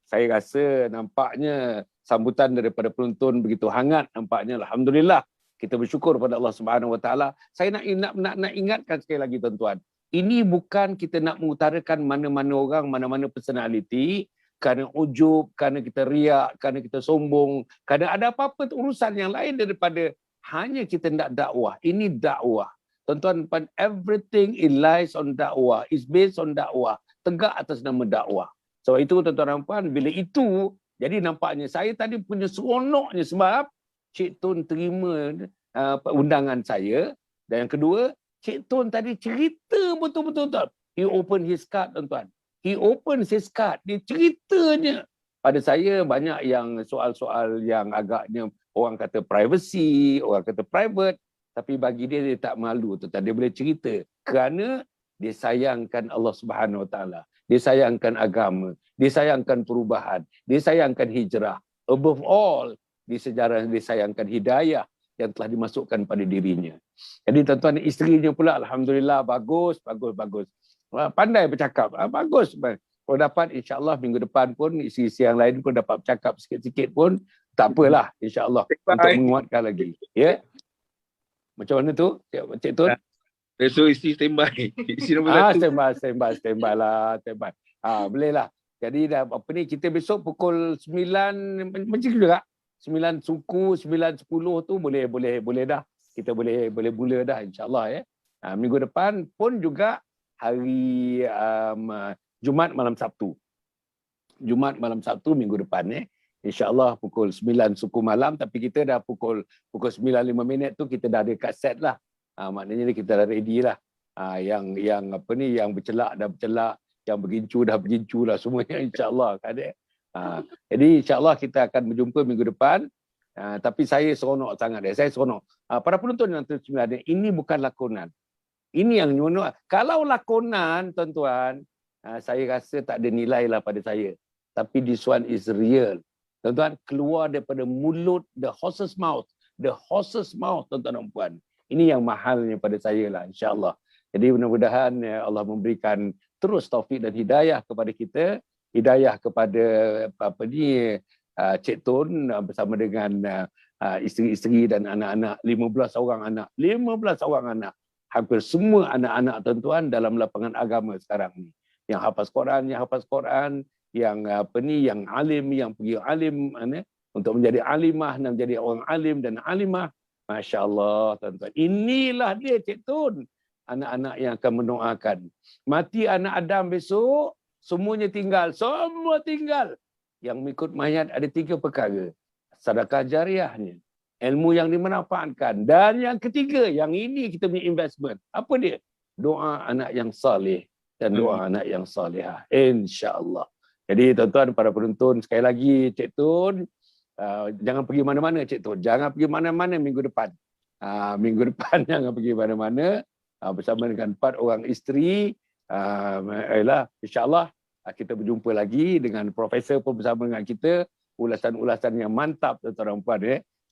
Saya rasa nampaknya sambutan daripada penonton begitu hangat nampaknya. Alhamdulillah, kita bersyukur pada Allah Subhanahu Wa Taala. Saya nak ingatkan sekali lagi tuan-tuan. Ini bukan kita nak mengutarakan mana-mana orang, mana-mana personality kerana ujub, kerana kita riak, kerana kita sombong, kerana ada apa-apa urusan yang lain daripada hanya kita nak dakwah. Ini dakwah. Tuan-tuan, everything lies on dakwah, is based on dakwah, tegak atas nama dakwah. Sebab itu tuan-tuan dan puan, bila itu, jadi nampaknya saya tadi punya seronoknya sebab Cik Tun terima undangan saya. Dan yang kedua, Cik Tun tadi cerita betul-betul. He open his card tuan-tuan. He open his card. Dia ceritanya. Pada saya banyak yang soal-soal yang agaknya orang kata privacy, orang kata private. Tapi bagi dia tak malu tuan-tuan. Dia boleh cerita kerana dia sayangkan Allah Subhanahu Wa Taala. Dia sayangkan agama. Dia sayangkan perubahan. Dia sayangkan hijrah. Above all, di sejarah dia sayangkan hidayah yang telah dimasukkan pada dirinya. Jadi tuan-tuan, isterinya pula alhamdulillah bagus. Pandai bercakap. Bagus. Kalau dapat insya-Allah minggu depan pun isi-isi yang lain pun dapat bercakap sikit-sikit pun tak apalah insya-Allah untuk menguatkan lagi. Ya. Macam mana tu? Cik Tun? Besok isi standby. Isi nombor 1. Standby lah. Boleh lah. Jadi dah kita besok pukul 9 macam juga. 9 suku, 9.10 tu boleh dah. Kita boleh mula dah insya-Allah minggu depan pun juga hari Jumaat malam Sabtu. Jumaat malam Sabtu minggu depan InsyaAllah pukul 9 suku malam, tapi kita dah pukul 9.05 tu kita dah ada kat set lah. Maknanya kita dah ready lah. Yang bercelak dah bercelak, yang bergincu dah bergincu lah semuanya insyaAllah. Jadi insyaAllah kita akan berjumpa minggu depan. Tapi saya seronok sangat. Saya seronok. Para penonton yang tersebenarnya, ini bukan lakonan. Ini yang nyono. Kalau lakonan tuan-tuan, saya rasa tak ada nilai lah pada saya. Tapi this one is real. Tuan-tuan, keluar daripada mulut, the horse's mouth, tuan-tuan dan puan. Ini yang mahalnya pada saya lah, insyaAllah. Jadi mudah-mudahan Allah memberikan terus taufik dan hidayah kepada kita, hidayah kepada Cik Tun bersama dengan isteri-isteri dan anak-anak, 15 orang anak. Hampir semua anak-anak tuan-tuan dalam lapangan agama sekarang ni. Yang hafaz Quran, yang alim, yang pergi alim untuk menjadi alimah dan menjadi orang alim dan alimah. Masya Allah tuan-tuan. Inilah dia Cik Tun. Anak-anak yang akan mendoakan. Mati anak Adam besok, semuanya tinggal. Semua tinggal. Yang mengikut mayat ada 3 perkara. sedekah jariahnya, ilmu yang dimanfaatkan, dan yang ketiga, yang ini kita punya investment. Apa dia? Doa anak yang saleh dan doa anak yang salihah, insya-Allah. Jadi tuan-tuan para penonton, sekali lagi Cik Tun, jangan pergi mana-mana Cik Tun, jangan pergi mana-mana minggu depan. Minggu depan jangan pergi mana-mana, bersama dengan 4 orang isteri. InsyaAllah kita berjumpa lagi dengan profesor pun bersama dengan kita, ulasan-ulasan yang mantap tuan-tuan dan puan.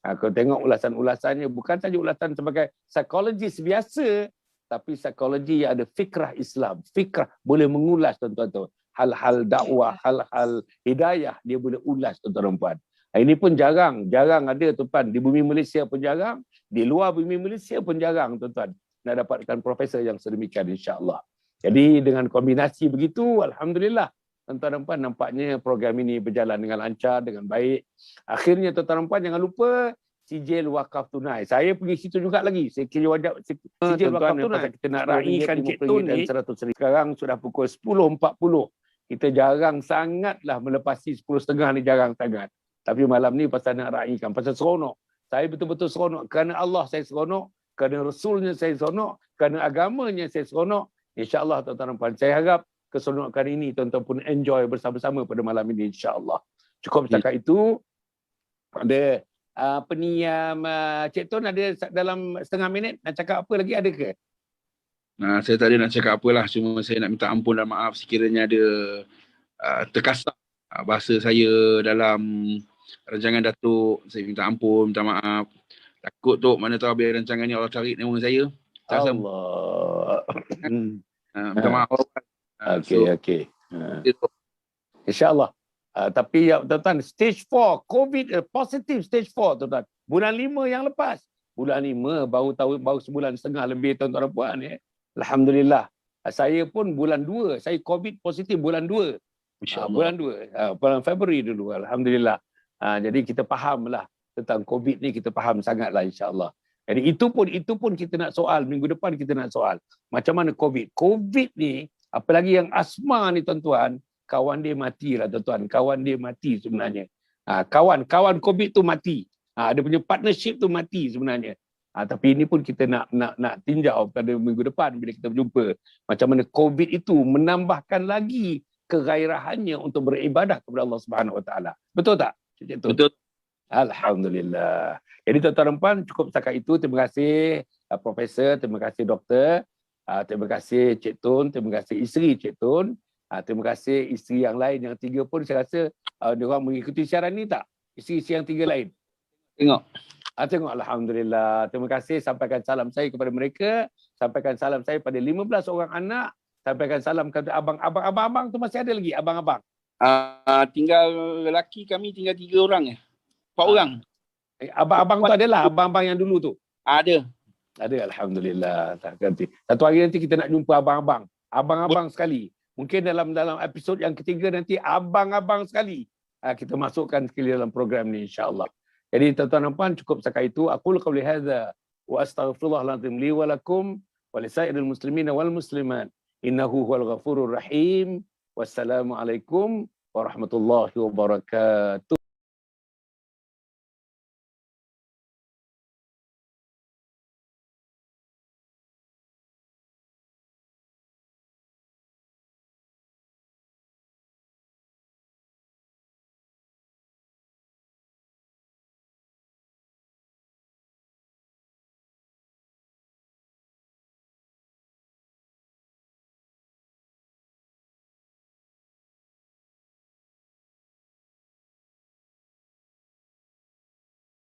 Kalau tengok ulasan-ulasannya bukan saja ulasan sebagai psikologis biasa, tapi psikologi yang ada fikrah Islam. Fikrah boleh mengulas tuan-tuan tu. Hal-hal dakwah, hal-hal hidayah dia boleh ulas tuan-tuan dan puan. Ini pun jarang ada tuan-tuan. Di bumi Malaysia pun jarang, di luar bumi Malaysia pun jarang tuan-tuan nak dapatkan profesor yang sedemikian insya-Allah. Jadi dengan kombinasi begitu, alhamdulillah tuan-tuan dan puan, nampaknya program ini berjalan dengan lancar, dengan baik. Akhirnya tuan-tuan dan puan jangan lupa sijil wakaf tunai. Saya pergi situ juga lagi. Saya kira wajib sijil wakaf tunai. Kita nak raikan Cik Tun ni. Sekarang sudah pukul 10.40. Kita jarang sangatlah melepasi 10.30 ni, jarang sangat. Tapi malam ni pasal nak raikan, pasal seronok. Saya betul-betul seronok. Kerana Allah saya seronok. Kerana Rasulnya saya seronok. Kerana agamanya saya seronok. InsyaAllah tuan-tuan dan puan. Saya harap keseronokan ini tuan-tuan pun enjoy bersama-sama pada malam ini insyaAllah. Cukup setakat itu. Ada apa ni Cik Tun ada dalam setengah minit nak cakap apa lagi, ada ke? Saya tak ada nak cakap apalah, cuma saya nak minta ampun dan maaf sekiranya ada terkasar bahasa saya dalam rancangan Datuk. Saya minta ampun, minta maaf. Takut tu mana tahu habis rancangan ni Allah tarik nama saya. Allah. Minta maaf. Okey. InsyaAllah. Tapi tuan-tuan, stage 4 COVID, positif stage 4 tuan-tuan. Bulan 5 yang lepas. Bulan 5 baru sebulan setengah lebih tuan-tuan dan puan. Alhamdulillah. Saya pun bulan 2, saya COVID positif bulan 2. Bulan 2, bulan Februari dulu. Alhamdulillah. Jadi kita fahamlah tentang COVID ni, kita faham sangatlah insya-Allah. Jadi itu pun kita nak soal, minggu depan kita nak soal. Macam mana COVID? COVID ni, apalagi yang asma ni tuan-tuan, kawan dia mati lah tuan-tuan. Kawan dia mati sebenarnya. Kawan COVID tu mati. Dia punya partnership tu mati sebenarnya. Tapi ini pun kita nak tinjau pada minggu depan bila kita berjumpa. Macam mana COVID itu menambahkan lagi kegairahannya untuk beribadah kepada Allah Subhanahu Wa Taala. Betul tak? Betul. Alhamdulillah. Jadi tuan-tuan dan puan, cukup setakat itu. Terima kasih Profesor, terima kasih Doktor, terima kasih Cik Tun, terima kasih isteri Cik Tun. Terima kasih isteri yang lain, yang 3 pun saya rasa diorang mengikuti siaran ni tak? Isteri-isteri yang 3 lain? Tengok, alhamdulillah. Terima kasih, sampaikan salam saya kepada mereka. Sampaikan salam saya pada 15 orang anak. Sampaikan salam kepada abang-abang tu masih ada lagi, abang-abang. Tinggal lelaki kami tinggal 3 orang 4 orang. Abang-abang tu adalah abang-abang yang dulu tu. Ada, alhamdulillah. Tak ganti. Satu hari nanti kita nak jumpa abang-abang. Abang-abang sekali. Mungkin dalam episod yang ketiga nanti abang-abang sekali kita masukkan sekali dalam program ni insya-Allah. Jadi tuan-tuan dan puan, cukup setakat itu. Aqul qawli hadza wa astaghfirullahalazim li wa lakum wa lisairil muslimin wal muslimat. Innahu huwal ghafurur rahim. Wassalamualaikum warahmatullahi wabarakatuh.